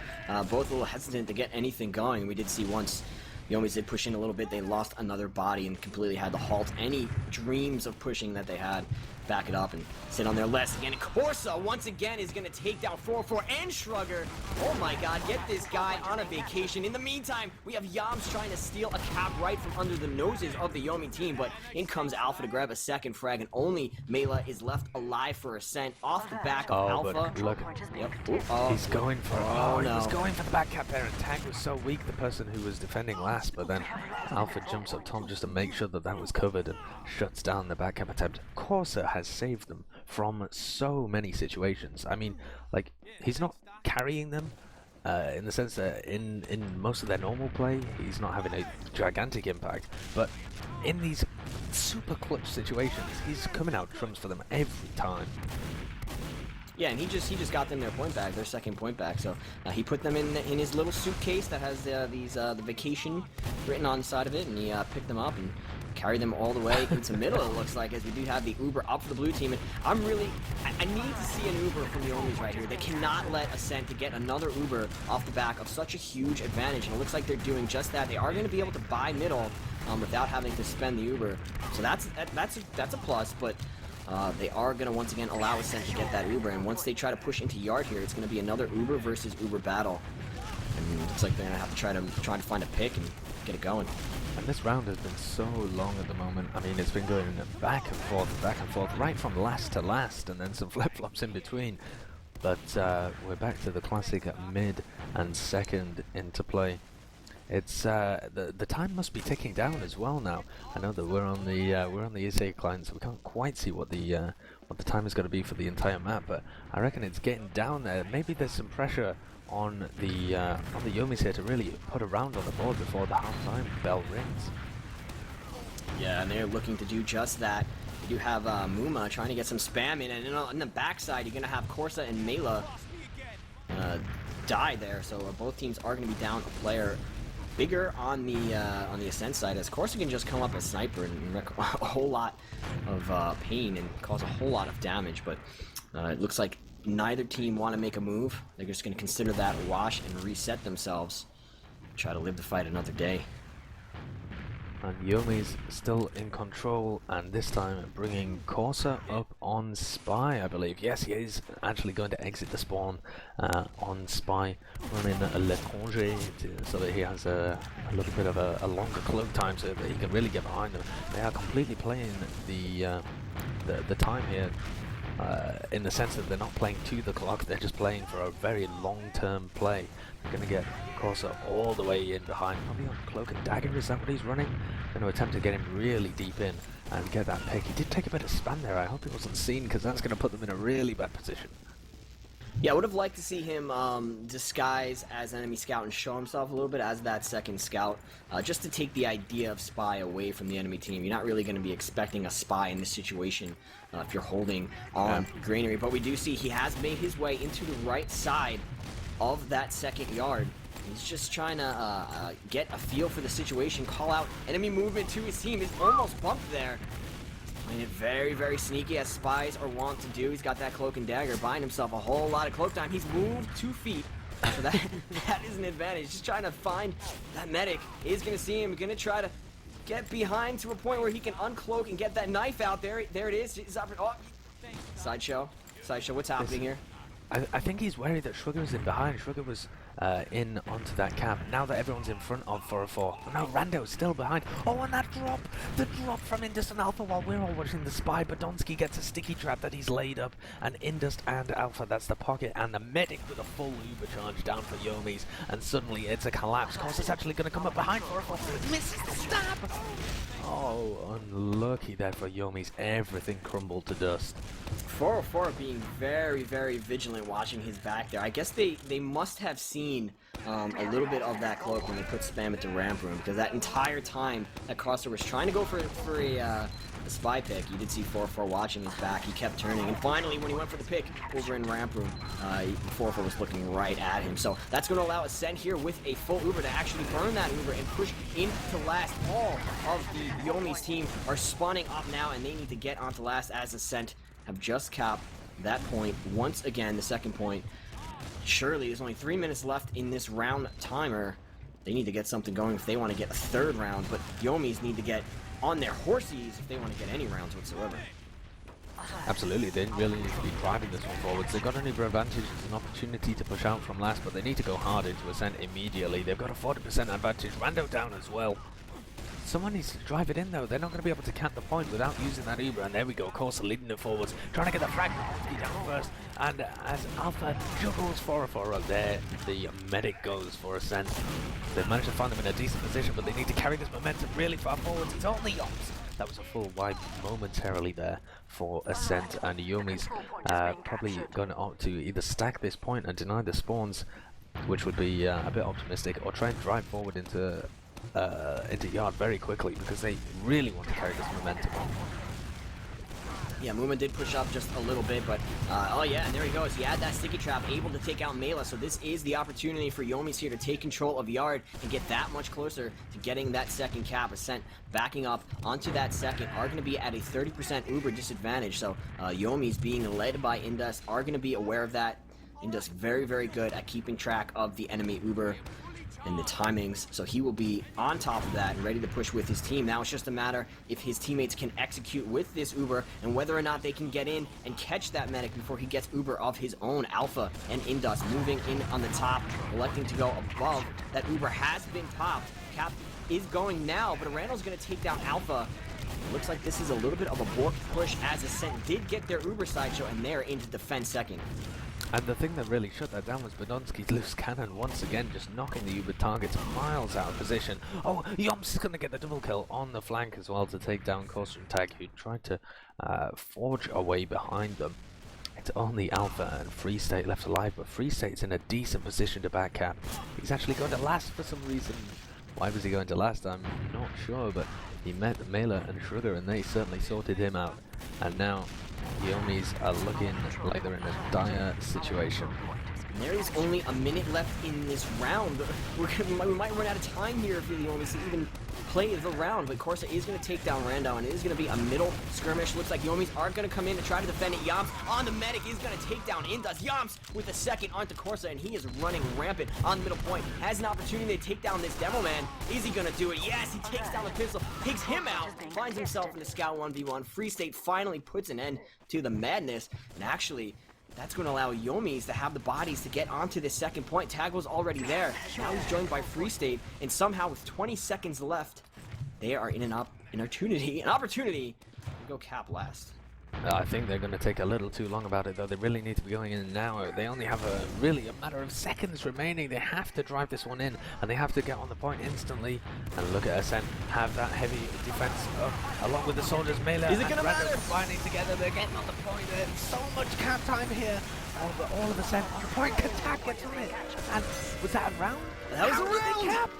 both a little hesitant to get anything going. We did see once Yomies did push in a little bit, they lost another body and completely had to halt any dreams of pushing that they had. Back it up and sit on their list again. And Corsa once again is going to take down 4-4 and Shrugger. Oh my god, get this guy on a vacation. In the meantime, we have Yoms trying to steal a cap right from under the noses of the Yomi team, but in comes Alpha to grab a second frag, and only Mela is left alive for Ascent off the back of Alpha. But look, Yep. he's going for no. he was going for the back cap there, and Tag was so weak, the person who was defending last, but then Alpha jumps up top just to make sure that that was covered and shuts down the back cap attempt. Corsa has saved them from so many situations. I mean, like, he's not carrying them in the sense that in most of their normal play, he's not having a gigantic impact, but in these super clutch situations, he's coming out trumps for them every time. Yeah, and he just got them their point back, their second point back. So he put them in his little suitcase that has the vacation written on the side of it, and he picked them up and carried them all the way into middle. It looks like, as we do have the Uber up for the blue team, and I need to see an Uber from the Yomies right here. They cannot let Ascent to get another Uber off the back of such a huge advantage, and it looks like they're doing just that. They are going to be able to buy middle without having to spend the Uber, so that's a plus, but. They are going to once again allow Ascent to get that Uber, and once they try to push into yard here, it's going to be another Uber versus Uber battle. And it looks like they're going to have to try to find a pick and get it going. And this round has been so long at the moment. I mean, it's been going back and forth, right from last to last, and then some flip-flops in between. But we're back to the classic mid and second into play. It's the time must be ticking down as well now. I know that we're on the ESEA client, so we can't quite see what the time is going to be for the entire map. But I reckon it's getting down there. Maybe there's some pressure on the Yomis here to really put a round on the board before the half-time bell rings. Yeah, and they're looking to do just that. You do have Muma trying to get some spam in, and on the backside, you're going to have Corsa and Mela die there. So both teams are going to be down a player. Bigger on the Ascent side, as Corsa can just come up as sniper and wreak a whole lot of pain and cause a whole lot of damage. But it looks like neither team want to make a move. They're just going to consider that a wash and reset themselves. Try to live the fight another day. And Yomi's still in control, and this time bringing Corsa up on Spy, I believe. Yes, he is actually going to exit the spawn on Spy, running a l'étranger so that he has a little bit of a longer cloak time so that he can really get behind them. They are completely playing the time here in the sense that they're not playing to the clock, they're just playing for a very long-term play. They're going to get Corsa all the way in behind, probably on Cloak and Dagger, is that what he's running? Going to attempt to get him really deep in and get that pick. He did take a bit of span there, I hope he wasn't seen, because that's going to put them in a really bad position. Yeah, I would have liked to see him disguise as enemy scout and show himself a little bit as that second scout, just to take the idea of spy away from the enemy team. You're not really going to be expecting a spy in this situation if you're holding on Granary, but we do see he has made his way into the right side of that second yard. He's just trying to get a feel for the situation, call out enemy movement to his team. He's almost bumped there. Playing it very, very sneaky, as spies are wont to do. He's got that cloak and dagger, buying himself a whole lot of cloak time. He's moved 2 feet, so that is an advantage. Just trying to find that medic. Is going to see him, going to try to get behind to a point where he can uncloak and get that knife out there. There it is. Oh. Sideshow, what's happening here? I think he's worried that Sugar is in behind. Sugar was in onto that cap. Now that everyone's in front of 404. But now Rando's still behind. Oh, and that drop! The drop from Indus and Alpha while we're all watching the spy. Badonsky gets a sticky trap that he's laid up. And Indus and Alpha, that's the pocket. And the medic with a full Uber charge down for Yomies. And suddenly it's a collapse. Cause it's actually going to come up behind 404. Misses the stab! Oh, unlucky there for Yomies. Everything crumbled to dust. 404 being very, very vigilant watching his back there. I guess they must have seen a little bit of that cloak when they put spam into ramp room, because that entire time that Crosser was trying to go for a spy pick, you did see 404 watching his back. He kept turning, and finally when he went for the pick over in ramp room, 404 was looking right at him. So that's going to allow Ascent here with a full Uber to actually burn that Uber and push into last. All of the Yomies team are spawning up now, and they need to get onto last as Ascent have just capped that point once again, the second point. Surely there's only 3 minutes left in this round timer. They need to get something going if they want to get a third round, but Yomies need to get on their horses if they want to get any rounds whatsoever. Absolutely, they really need to be driving this one forwards. They've got an Uber advantage, it's an opportunity to push out from last, but they need to go hard into Ascent immediately. They've got a 40% advantage, Rando down as well. Someone needs to drive it in though. They're not going to be able to count the point without using that Uber. And there we go, Corsa leading it forwards, trying to get the frag down first. And as Alpha juggles 404 up there, the medic goes for Ascent. They've managed to find them in a decent position, but they need to carry this momentum really far forwards. It's only Yoms. That was a full wipe momentarily there for Ascent, and Yomis probably going to opt to either stack this point and deny the spawns, which would be a bit optimistic, or try and drive forward into yard very quickly, because they really want to carry this momentum on. Yeah, Movement did push up just a little bit, but oh yeah, and there he goes. He had that sticky trap, able to take out Mela, so this is the opportunity for Yomis here to take control of yard and get that much closer to getting that second cap. Ascent backing up onto that second are going to be at a 30% Uber disadvantage, so Yomis being led by Indus are going to be aware of that. Indus very, very good at keeping track of the enemy Uber and the timings, so he will be on top of that and ready to push with his team. Now it's just a matter if his teammates can execute with this Uber and whether or not they can get in and catch that medic before he gets Uber of his own. Alpha and Indus moving in on the top, electing to go above. That Uber has been popped. Cap is going now, but Randall's going to take down Alpha. It looks like this is a little bit of a bork push, as Ascent did get their Uber Sideshow, and they're into defense second. And the thing that really shut that down was Badonsky's loose cannon once again, just knocking the Uber targets miles out of position. Oh, Yoms is going to get the double kill on the flank as well to take down Corsa and Tag, who tried to forge a way behind them. It's only Alpha and Free State left alive, but Free State's in a decent position to back cap. He's actually going to last for some reason. Why was he going to last? I'm not sure, but he met Mela and Sugar, and they certainly sorted him out. And now Yomies are looking like they're in a dire situation. There is only a minute left in this round. We might run out of time here for the Yomies to even play the round, but Corsa is going to take down Rando, and it is going to be a middle skirmish. Looks like Yomies are going to come in to try to defend it. Yams on the medic is going to take down Indus. Yams with the second onto Corsa, and he is running rampant on the middle point. Has an opportunity to take down this demo man. Is he going to do it? Yes, he takes down the pistol, takes him out, finds himself in the Scout 1v1. Free State finally puts an end to the madness, and actually, that's going to allow Yomies to have the bodies to get onto this second point. Tag was already there. Now he's joined by Free State, and somehow with 20 seconds left, they are in an opportunity to go cap last. I think they're going to take a little too long about it, though. They really need to be going in now. They only have a matter of seconds remaining. They have to drive this one in, and they have to get on the point instantly. And look at Ascent have that heavy defense along with the soldiers. Melee Is it and gonna Random matter? combining together. They're getting on the point. There's so much cap time here. All of Ascent on the point. Katak gets on it. And was that a round? That was How a did they round! cap?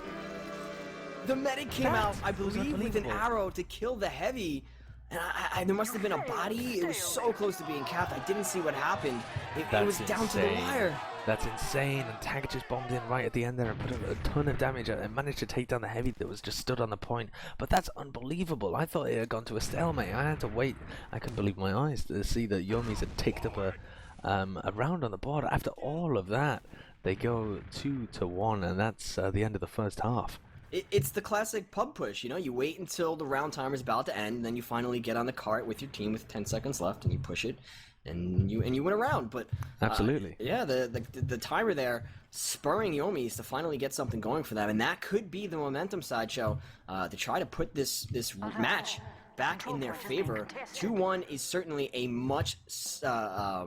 The medic came That out, I was believe, with an unbelievable. arrow to kill the heavy. And there must have been a body. It was so close to being capped. I didn't see what happened. It was down to the wire. That's insane. And Tag just bombed in right at the end there and put a ton of damage and managed to take down the heavy that was just stood on the point. But that's unbelievable. I thought it had gone to a stalemate. I had to wait. I couldn't believe my eyes to see that Yomies had ticked up a round on the board. After all of that, they go 2-1, and that's the end of the first half. It's the classic pub push, you know. You wait until the round timer is about to end, and then you finally get on the cart with your team with 10 seconds left, and you push it, and you win a round. But Absolutely. yeah, the timer there spurring Yomies to finally get something going for them, and that could be the momentum, Sideshow, to try to put this match back in their favor. 2-1 is certainly a much a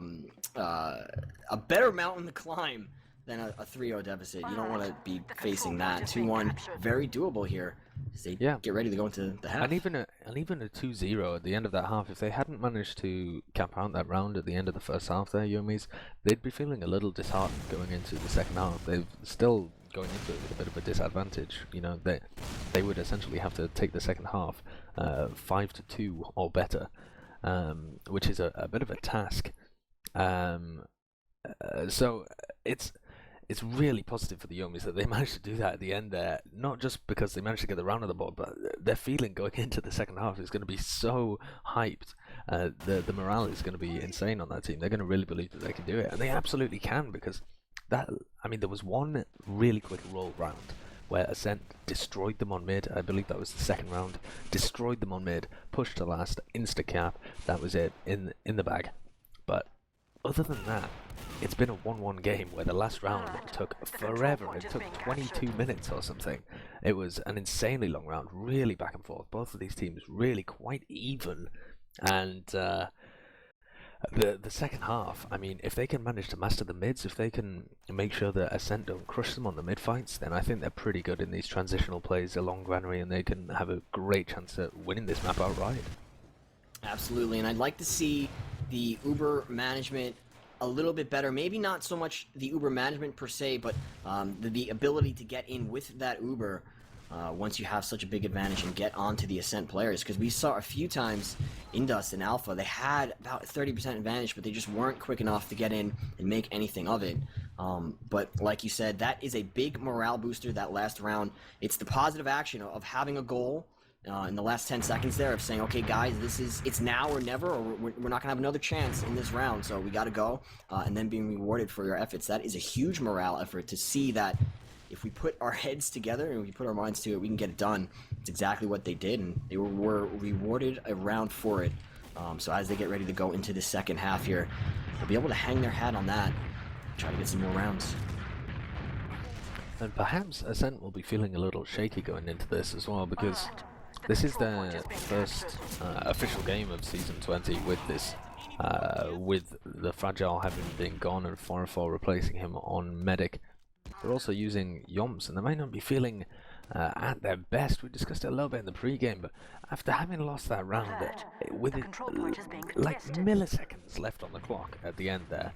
better mountain to climb than a 3-0 deficit. You don't want to be facing that. 2-1, very doable here as they get ready to go into the half. And even a 2-0 at the end of that half, if they hadn't managed to cap out that round at the end of the first half there, Yomies, they'd be feeling a little disheartened going into the second half. They've still going into it with a bit of a disadvantage. You know, they would essentially have to take the second half 5-2 or better, which is a bit of a task. So it's really positive for the Yomies that they managed to do that at the end there, not just because they managed to get the round on the board, but their feeling going into the second half is going to be so hyped. The morale is going to be insane on that team. They're going to really believe that they can do it, and they absolutely can, because there was one really quick roll round where Ascent destroyed them on mid. I believe that was the second round. Destroyed them on mid, pushed to last, insta-cap. That was it, in the bag. But other than that, it's been a 1-1 game where the last round took forever. It took 22 minutes or something. It was an insanely long round, really back and forth. Both of these teams really quite even. And the second half, I mean, if they can manage to master the mids, if they can make sure that Ascent don't crush them on the mid fights, then I think they're pretty good in these transitional plays along Granary, and they can have a great chance at winning this map outright. Absolutely, and I'd like to see the Uber management a little bit better. Maybe not so much the Uber management per se, but the ability to get in with that Uber once you have such a big advantage and get onto the Ascent players. Because we saw a few times in Dust and Alpha, they had about 30% advantage, but they just weren't quick enough to get in and make anything of it. But like you said, that is a big morale booster, that last round. It's the positive action of having a goal in the last 10 seconds there, of saying, okay guys, it's now or never, or we're not gonna have another chance in this round, so we gotta go, and then being rewarded for your efforts. That is a huge morale effort to see that if we put our heads together and we put our minds to it, we can get it done. It's exactly what they did, and they were rewarded a round for it. So as they get ready to go into the second half here, they'll be able to hang their hat on that, try to get some more rounds. And perhaps Ascent will be feeling a little shaky going into this as well, because this is their first official game of Season 20 with this, with the Fragile having been gone and 4-4 replacing him on Medic. They're also using Yoms, and they might not be feeling at their best. We discussed it a little bit in the pre-game, but after having lost that round, with it, like milliseconds left on the clock at the end there,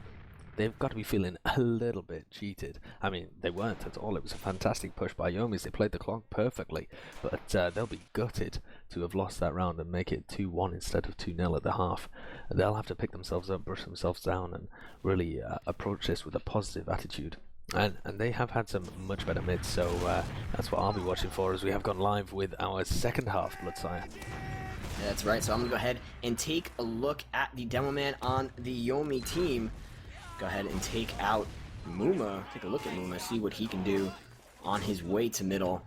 they've got to be feeling a little bit cheated. I mean, they weren't at all. It was a fantastic push by Yomies. They played the clock perfectly, but they'll be gutted to have lost that round and make it 2-1 instead of 2-0 at the half. They'll have to pick themselves up, brush themselves down, and really approach this with a positive attitude. And they have had some much better mids, so that's what I'll be watching for as we have gone live with our second half Bloodsire. Yeah, that's right, so I'm going to go ahead and take a look at the demo man on the Yomi team. Go ahead and take out Muma. Take a look at Muma, see what he can do on his way to middle.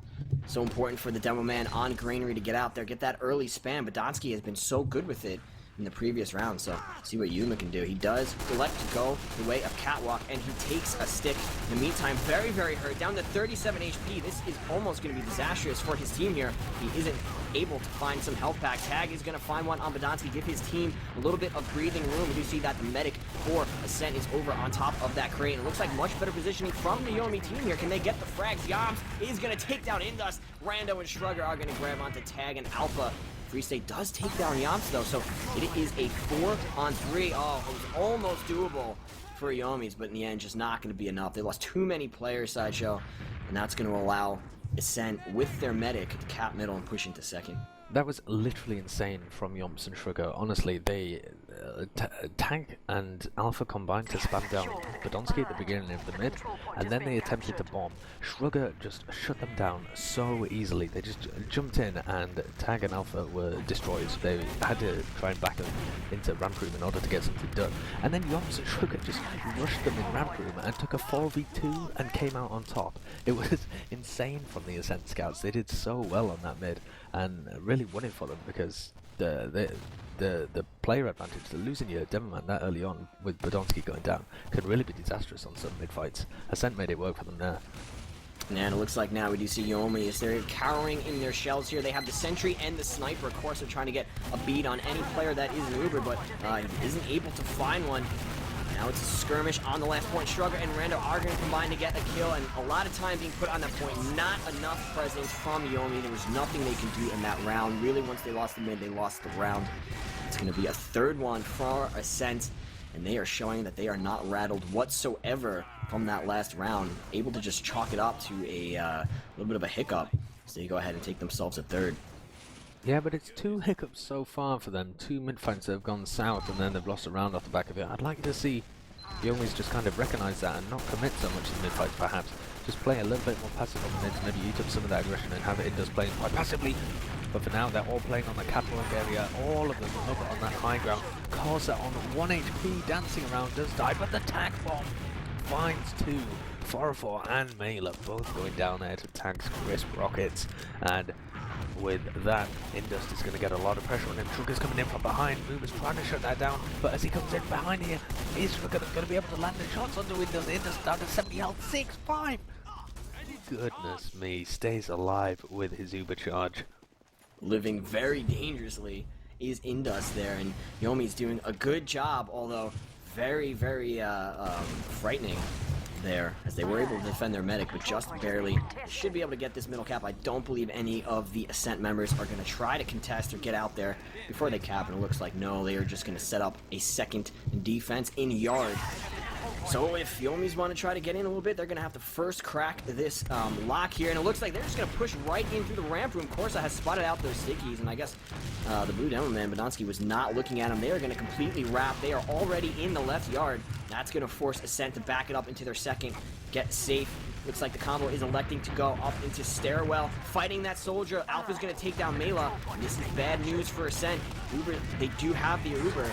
So important for the demo man on Granary to get out there, get that early spam, but Donsky has been so good with it. in the previous round. So see what Yuma can do. He does elect to go the way of Catwalk, and he takes a stick. In the meantime, very, very hurt, down to 37 HP. This is almost going to be disastrous for his team here. He isn't able to find some health pack. Tag is going to find one on Badonsky, give his team a little bit of breathing room. We do see that the medic for Ascent is over on top of that crate. And it looks like much better positioning from the Yomi team here. Can they get the frags? Yoms is going to take down Indus. Rando and Shrugger are going to grab onto Tag and Alpha. Free State does take down Yoms though, so it is a 4-on-3. Oh, it was almost doable for Yomis, but in the end, just not going to be enough. They lost too many players, Sideshow, and that's going to allow Ascent with their medic to cap middle and push into second. That was literally insane from Yomps and Shrugger. Honestly, they Tag and Alpha combined to spam down Badonsky at the beginning of the mid, and then they attempted to bomb. Shrugger just shut them down so easily. They just jumped in, and Tag and Alpha were destroyed. They had to try and back up into ramp room in order to get something done. And then Yomps and Shrugger just rushed them in ramp room and took a 4v2 and came out on top. It was insane from the Ascent scouts. They did so well on that mid and really won it for them, because the player advantage, the losing your Demoman that early on with Badonsky going down, could really be disastrous on some mid fights. Ascent made it work for them there. And it looks like now we do see Yomis. They're cowering in their shells here. They have the sentry and the sniper. Of course, they're trying to get a beat on any player that is an Uber, but he isn't able to find one. Now it's a skirmish on the last point. Shrugger and Rando are going to combine to get a kill, and a lot of time being put on that point. Not enough presence from Yomi. There was nothing they could do in that round. Really, once they lost the mid, they lost the round. It's going to be a third one for Ascent, and they are showing that they are not rattled whatsoever from that last round. Able to just chalk it up to a little bit of a hiccup. So they go ahead and take themselves a third. Yeah, but it's 2 hiccups so far for them. 2 mid-fights that have gone south, and then they've lost a round off the back of it. I'd like to see Yomis just kind of recognise that and not commit so much in mid-fights, perhaps. Just play a little bit more passive on the mids, maybe eat up some of that aggression and have it Indus playing quite passively. But for now, they're all playing on the catwalk area, all of them up on that high ground. Corsa on 1 HP, dancing around, does die, but the tag bomb finds 2. 404 and Mela both going down there to Tag's crisp rockets, and with that, Indus is going to get a lot of pressure on him. Shrugger's coming in from behind. Boomer's trying to shut that down, but as he comes in behind here, is Shrugger going to be able to land the shots onto Indus? Indus down to 70 health, 6-5. Goodness me, stays alive with his Uber charge. Living very dangerously is Indus there, and Yomi's doing a good job, although very, very frightening there, as they were able to defend their medic, but just barely. Should be able to get this middle cap. I don't believe any of the Ascent members are going to try to contest or get out there before they cap, and it looks like no, they are just going to set up a second defense in yard. So if Yomis want to try to get in a little bit, they're going to have to first crack this lock here, and it looks like they're just going to push right in through the ramp room. Corsa has spotted out those stickies, and I guess the blue demo man, Badonsky, was not looking at them. They are going to completely wrap. They are already in the left yard. That's going to force Ascent to back it up into their second, get safe. Looks like the combo is electing to go up into Stairwell, fighting that soldier. Alpha's going to take down Mela, and this is bad news for Ascent. Uber, they do have the Uber.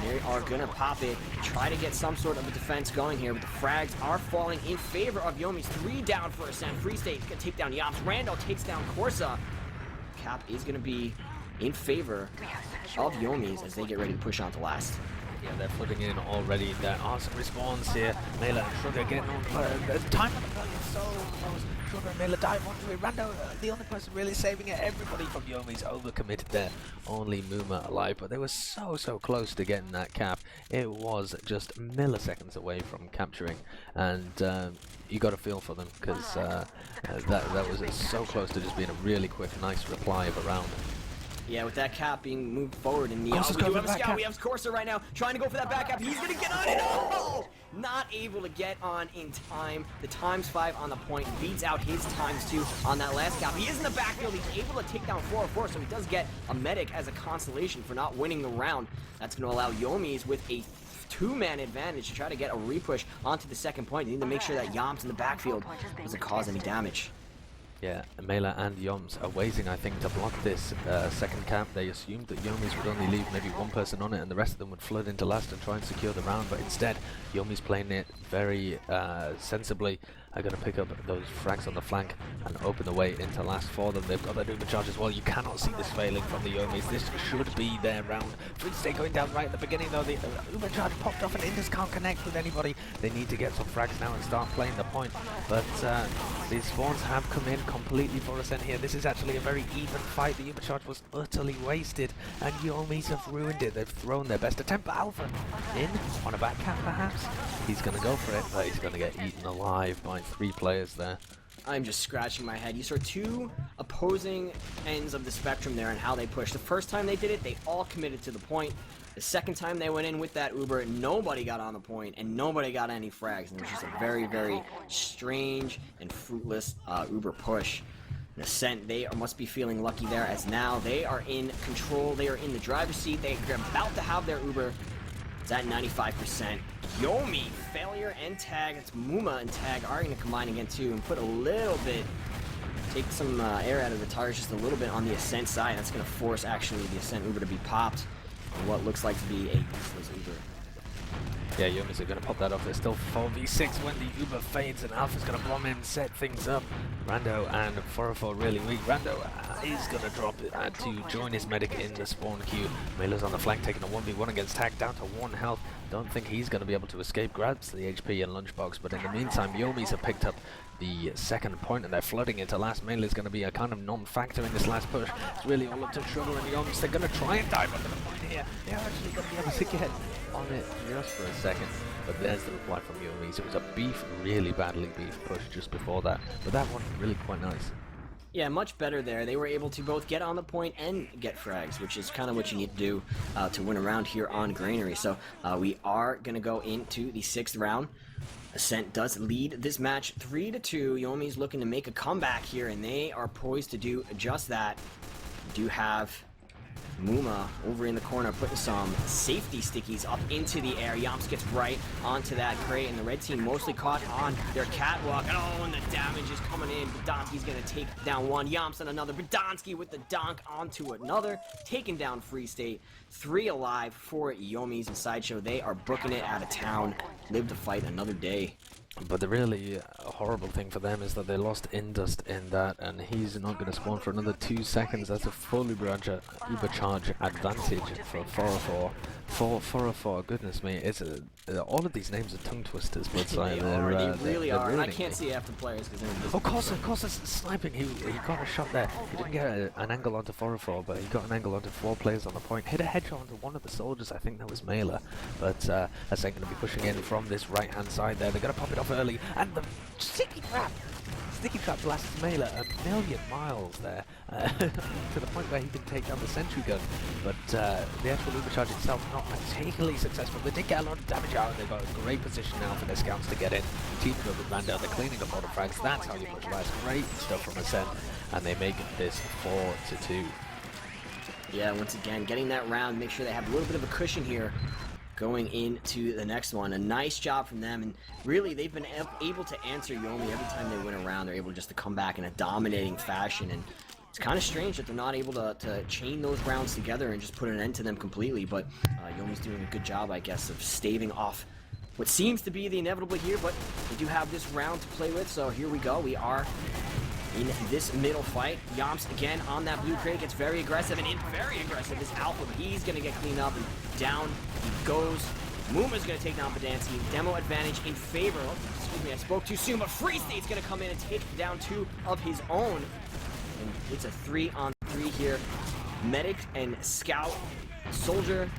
They are going to pop it, try to get some sort of a defense going here, but the frags are falling in favor of Yomis. 3 down for Ascent. Free State going to take down Yops. Randall takes down Corsa. Cap is going to be in favor of Yomis as they get ready to push on to last. Yeah, they're flooding in already. There are some respawns here. Mela and Shrugger getting on. The time on the gun is so close. Shrugger and Mela dive onto it. Rando, the only person really saving it. Everybody from Yomi's overcommitted there. Only Muma alive, but they were so close to getting that cap. It was just milliseconds away from capturing, and you got a feel for them, because that was so close to just being a really quick, nice reply of a round. Yeah, with that cap being moved forward in the... We do have a scout. We have Corsa right now trying to go for that back cap. He's going to get on it. Oh! Not able to get on in time. The ×5 on the point beats out his ×2 on that last cap. He is in the backfield. He's able to take down 404, so he does get a medic as a consolation for not winning the round. That's going to allow Yomis with a 2-man advantage to try to get a repush onto the second point. They need to make sure that Yoms in the backfield doesn't cause any damage. Yeah, Mela and Yoms are waiting, I think, to block this second camp. They assumed that Yomis would only leave maybe one person on it and the rest of them would flood into last and try and secure the round, but instead, Yomis playing it very sensibly, are going to pick up those frags on the flank and open the way into last for them. They've got that Uber charge as well. You cannot see this failing from the Yomies. This should be their round. Freestay going down right at the beginning though. The Uber charge popped off and Indus can't connect with anybody. They need to get some frags now and start playing the point. But these spawns have come in completely for Ascent here. This is actually a very even fight. The Uber charge was utterly wasted and Yomies have ruined it. They've thrown their best attempt, but Alpha in on a back cap perhaps. He's going to go for it, but he's going to get eaten alive by 3 players there. I'm just scratching my head. You saw 2 opposing ends of the spectrum there and how they pushed. The first time they did it, they all committed to the point. The second time they went in with that Uber, nobody got on the point and nobody got any frags. And it was just a very, very strange and fruitless Uber push. And Ascent, they must be feeling lucky there, as now they are in control. They are in the driver's seat. They're about to have their Uber. It's at 95%. Yomi, failure, and tag. It's Muma and tag are going to combine again too and put a little bit, take some air out of the tires just a little bit on the Ascent side. That's going to force actually the Ascent Uber to be popped in what looks like to be a useless Uber. Yeah, Yomies are going to pop that off. There's still 4v6 when the Uber fades and Alpha's going to bomb in, set things up. Rando and 404 really weak. Rando is going to drop it to join his medic in the spawn queue. Mailer's on the flank taking a 1v1 against Tag, down to 1 health. Don't think he's going to be able to escape. Grabs the HP and lunchbox, but in the meantime, Yomies have picked up the second point and they're flooding into last. Mailer's going to be a kind of non-factor in this last push. It's really all up to Sugar and Yomies. They're going to try and dive under the point here. They're actually going to be able to get on it just for a second, but there's the reply from Yomies. It was a beef, really badly beef push just before that, but that one really quite nice. Yeah, much better there. They were able to both get on the point and get frags, which is kind of what you need to do to win around here on Granary. So we are going to go into the 6th round. Ascent does lead this match 3-2. Yomi's looking to make a comeback here, and they are poised to do just that. We do have Muma over in the corner putting some safety stickies up into the air. Yomps gets right onto that crate, and the red team mostly caught on their catwalk. Oh, and the damage is coming in. Brodonsky's going to take down one. Yomps and another. Brodonsky with the donk onto another. Taking down Free State. 3 alive for Yomies and Sideshow. They are booking it out of town. Live to fight another day. But the really horrible thing for them is that they lost Indus in that, and he's not going to spawn for another 2 seconds. That's a full Uber charge advantage for 404. 404, goodness me, it's all of these names are tongue twisters, but They really are. And I can't see after players because they're of course, it's sniping. He got a shot there. He didn't get an angle onto 404, but he got an angle onto 4 players on the point. Hit a headshot onto one of the soldiers. I think that was Mailer, but Ascent going to be pushing in from this right-hand side there. They're going to pop it off early, and the sticky trap blasts Mailer a million miles there to the point where he can take down the sentry gun. But the actual Uber charge itself not particularly successful. They did get a lot of damage out, and they've got a great position now for their scouts to get in. Teaming up with Rando, they're cleaning up all the frags. That's how you push last. Great stuff from Ascent, and they make this 4-2. Yeah, once again, getting that round, make sure they have a little bit of a cushion here going into the next one. A nice job from them, and really they've been able to answer Yomi every time they win a round. They're able just to come back in a dominating fashion, and it's kind of strange that they're not able to chain those rounds together and just put an end to them completely, but Yomi's doing a good job, I guess, of staving off what seems to be the inevitable here, but we do have this round to play with, so here we go. We are in this middle fight. Yomps again on that blue crate, gets very aggressive, and in very aggressive is Alpha, but he's going to get cleaned up, and down he goes. Muma's going to take down Brodonsky. Demo advantage in favor. Oh, excuse me, I spoke too soon, but Free State's going to come in and take down 2 of his own. And it's a 3-on-3 here. Medic and Scout. Soldier.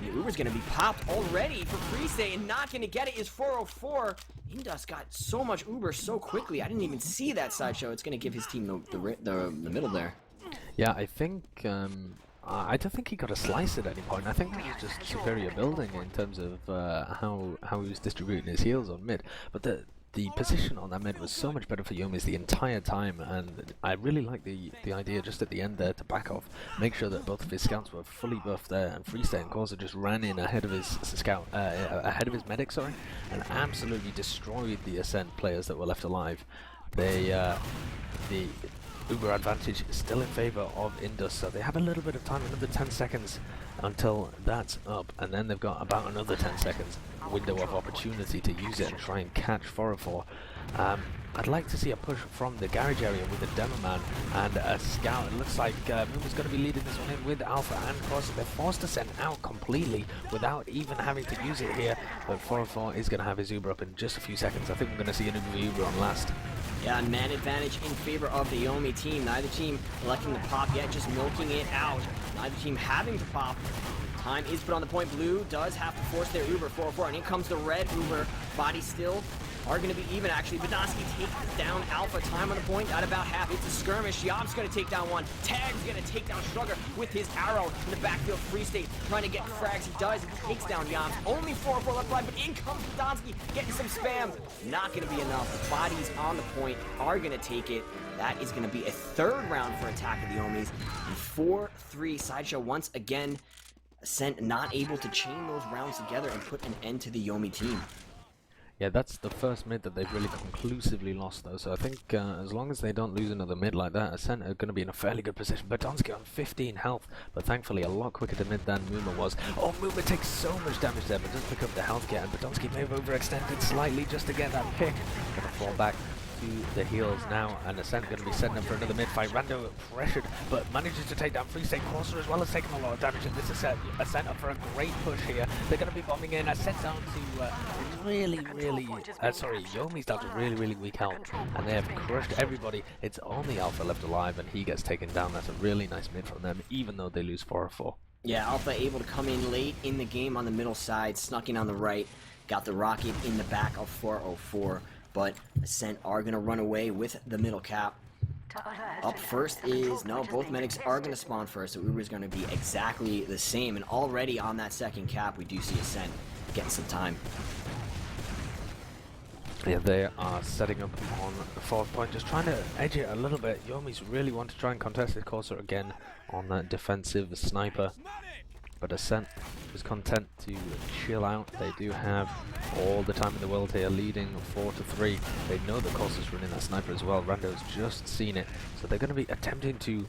And the Uber's going to be popped already for Free State, and not going to get it is 404. Indus got so much Uber so quickly. I didn't even see that Sideshow. It's going to give his team the middle there. Yeah, I think I don't think he got a slice at any point. I think that was just superior building in terms of how he was distributing his heals on mid. But the position on that mid was so much better for Yomis the entire time, and I really like the idea just at the end there to back off, make sure that both of his scouts were fully buffed there, and Free State and Corsa just ran in ahead of his ahead of his medic, sorry, and absolutely destroyed the Ascent players that were left alive. Uber advantage is still in favor of Indus, so they have a little bit of time, another 10 seconds until that's up, and then they've got about another 10 seconds window of opportunity to use it and try and catch 404. I'd like to see a push from the garage area with a demo man and a scout. It looks like Moon's going to be leading this one in with Alpha and Cross. They're forced to send out completely without even having to use it here, but 404 is going to have his Uber up in just a few seconds. I think we're going to see an Uber on last. Yeah, man advantage in favor of the Yomi team. Neither team electing to pop yet, just milking it out. Neither team having to pop. Time is put on the point. Blue does have to force their Uber 4-4, and in comes the red Uber. Body still are going to be even, actually. Badonsky takes down Alpha. Time on the point at about half. It's a skirmish. Yob's going to take down one. Tag's going to take down Shrugger with his arrow in the backfield. Free State trying to get frags. He does. He takes down Yobs. Only 4-4 left line, but in comes Badonsky getting some spam. Not going to be enough. The bodies on the point are going to take it. That is going to be a third round for attack of the Yomies. And 4-3 Sideshow once again. Ascent not able to chain those rounds together and put an end to the Yomi team. Yeah, that's the first mid that they've really conclusively lost, though. So I think as long as they don't lose another mid like that, Ascent are going to be in a fairly good position. Badonsky on 15 health, but thankfully a lot quicker to mid than Muma was. Oh, Muma takes so much damage there, but doesn't pick up the health yet. And Badonsky may have overextended slightly just to get that pick. Going to fall back to the heels now, and Ascent going to be setting up for another mid fight. Rando pressured, but manages to take down Free State. Corsair as well as taking a lot of damage, and this is Ascent up for a great push here. They're going to be bombing in. Ascent down to Yomi's down to really weak health, and they have crushed everybody. It's only Alpha left alive, and he gets taken down. That's a really nice mid from them, even though they lose 4-4. Yeah, Alpha able to come in late in the game on the middle side, snuck in on the right, got the rocket in the back of 404. But Ascent are going to run away with the middle cap. Up first is, no, both medics are going to spawn first, so Uber is going to be exactly the same. And already on that second cap, we do see Ascent getting some time. Yeah, they are setting up on the fourth point, just trying to edge it a little bit. Yomis really want to try and contest the Corsair again on that defensive sniper. But Ascent is content to chill out. They do have all the time in the world here, leading 4-3. They know that Corsair's running that sniper as well. Rando's just seen it, so they're going to be attempting to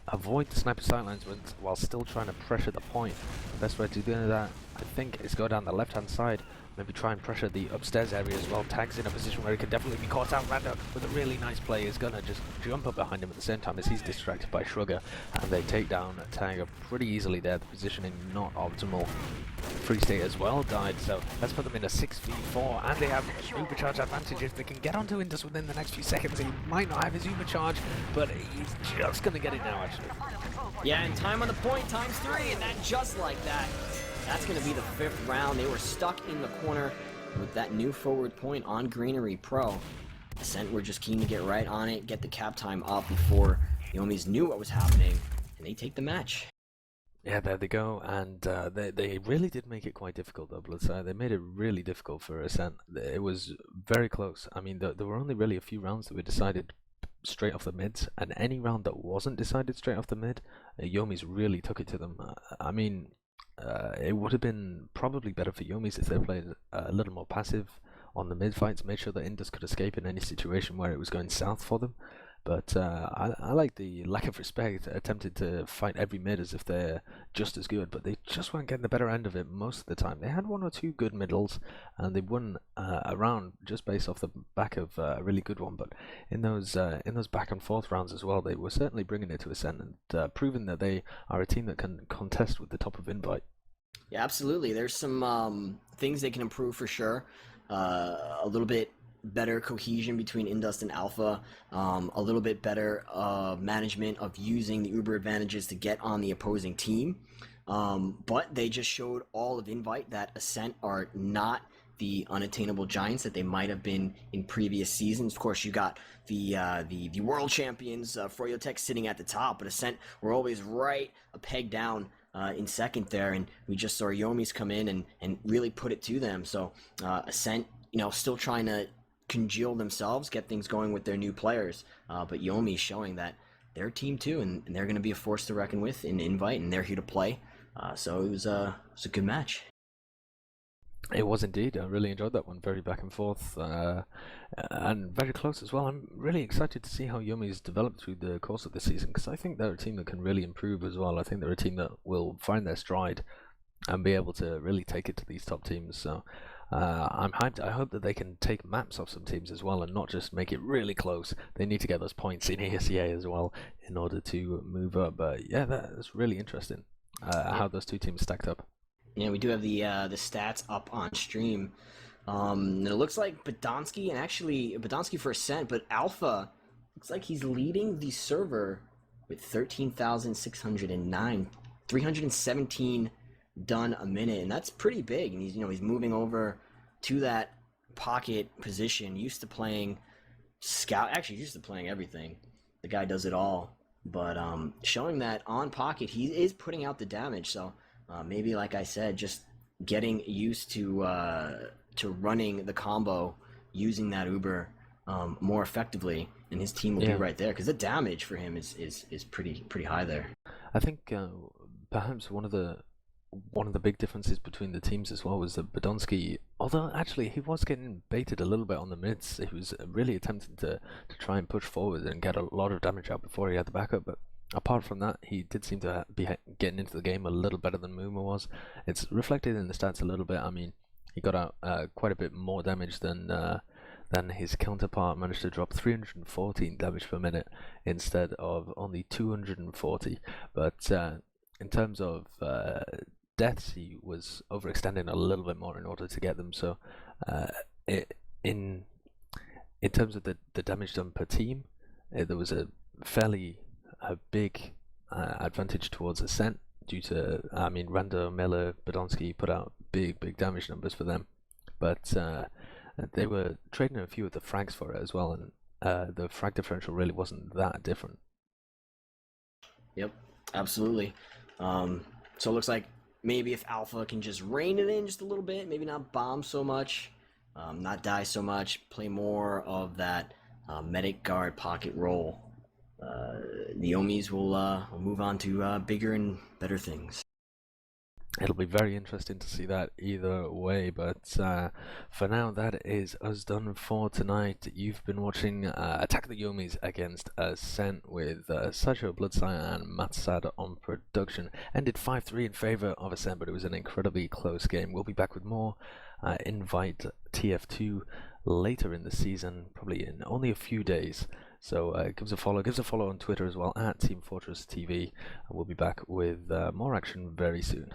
avoid the sniper sightlines while still trying to pressure the point. The best way to do that, I think, is go down the left-hand side. Maybe try and pressure the upstairs area as well. Tag's in a position where he can definitely be caught out. Rando with a really nice play is gonna just jump up behind him at the same time as he's distracted by Shrugger, and they take down Tag pretty easily there. The positioning not optimal. Free State as well died, so let's put them in a 6v4, and they have Ubercharge advantage. If they can get onto Indus within the next few seconds, he might not have his Ubercharge, but he's just gonna get it now actually. Yeah, and time on the point, times 3, and that just like that. That's going to be the 5th round. They were stuck in the corner with that new forward point on Greenery Pro. Ascent were just keen to get right on it, get the cap time up before Yomis knew what was happening, and they take the match. Yeah, there they go, and they really did make it quite difficult though, Bloodsire. They made it really difficult for Ascent. It was very close. I mean, there were only really a few rounds that were decided straight off the mids, and any round that wasn't decided straight off the mid, Yomis really took it to them. I mean, it would have been probably better for Yomis if they played a little more passive on the mid fights, made sure that Indus could escape in any situation where it was going south for them. But I like the lack of respect, attempted to fight every mid as if they're just as good, but they just weren't getting the better end of it most of the time. They had one or two good middles, and they won a round just based off the back of a really good one. But in those back and forth rounds as well, they were certainly bringing it to Ascent and proving that they are a team that can contest with the top of Invite. Yeah, absolutely. There's some things they can improve for sure. A little bit better cohesion between Indus and Alpha, a little bit better management of using the Uber advantages to get on the opposing team. But they just showed all of Invite that Ascent are not the unattainable giants that they might have been in previous seasons. Of course, you got the world champions, Froyotech, sitting at the top, but Ascent were always right a peg down in second there, and we just saw Yomis come in and really put it to them. So Ascent, still trying to congeal themselves, get things going with their new players, but Yomi showing that they're a team too, and they're going to be a force to reckon with in Invite, and they're here to play. So it was a good match. It was indeed. I really enjoyed that one. Very back and forth, and very close as well. I'm really excited to see how Yomies develop through the course of the season because I think they're a team that can really improve as well. I think they're a team that will find their stride and be able to really take it to these top teams. So I'm hyped. I hope that they can take maps off some teams as well and not just make it really close. They need to get those points in ESEA as well in order to move up. But yeah, that's really interesting Yeah, how those two teams stacked up. yeah, we do have the stats up on stream. And it looks like Badonsky, and actually Badonsky for Ascent, but Alpha looks like he's leading the server with 13,609, 317 done a minute, and that's pretty big. And he's moving over to that pocket position. Used to playing scout, actually used to playing everything. The guy does it all, but showing that on pocket he is putting out the damage. So maybe, like I said, just getting used to running the combo using that Uber more effectively, and his team will be Yeah. right there because the damage for him is pretty high there. I think perhaps one of the big differences between the teams as well was that Badonsky, although actually he was getting baited a little bit on the mids, he was really attempting to try and push forward and get a lot of damage out before he had the backup. But apart from that, he did seem to be getting into the game a little better than Muma was. It's reflected in the stats a little bit. I mean, he got out quite a bit more damage than his counterpart. Managed to drop 314 damage per minute instead of only 240. But in terms of deaths, he was overextending a little bit more in order to get them. So it, in terms of the damage done per team, there was a fairly big advantage towards Ascent due to, I mean, Rando, Miller, Badonsky put out big damage numbers for them, but they were trading a few of the frags for it as well, and the frag differential really wasn't that different. Yep, absolutely. So it looks like maybe if Alpha can just rein it in just a little bit, maybe not bomb so much, not die so much, play more of that medic guard pocket role, the Yomies will move on to bigger and better things. It'll be very interesting to see that either way, but for now, that is us done for tonight. You've been watching Attack of the Yomies against Ascent with Sideshow, Bloodsire, and Mathsad on production. Ended 5-3 in favor of Ascent, but it was an incredibly close game. We'll be back with more Invite TF2 later in the season, probably in only a few days. So give us a follow on Twitter as well at teamfortress.tv, and we'll be back with more action very soon.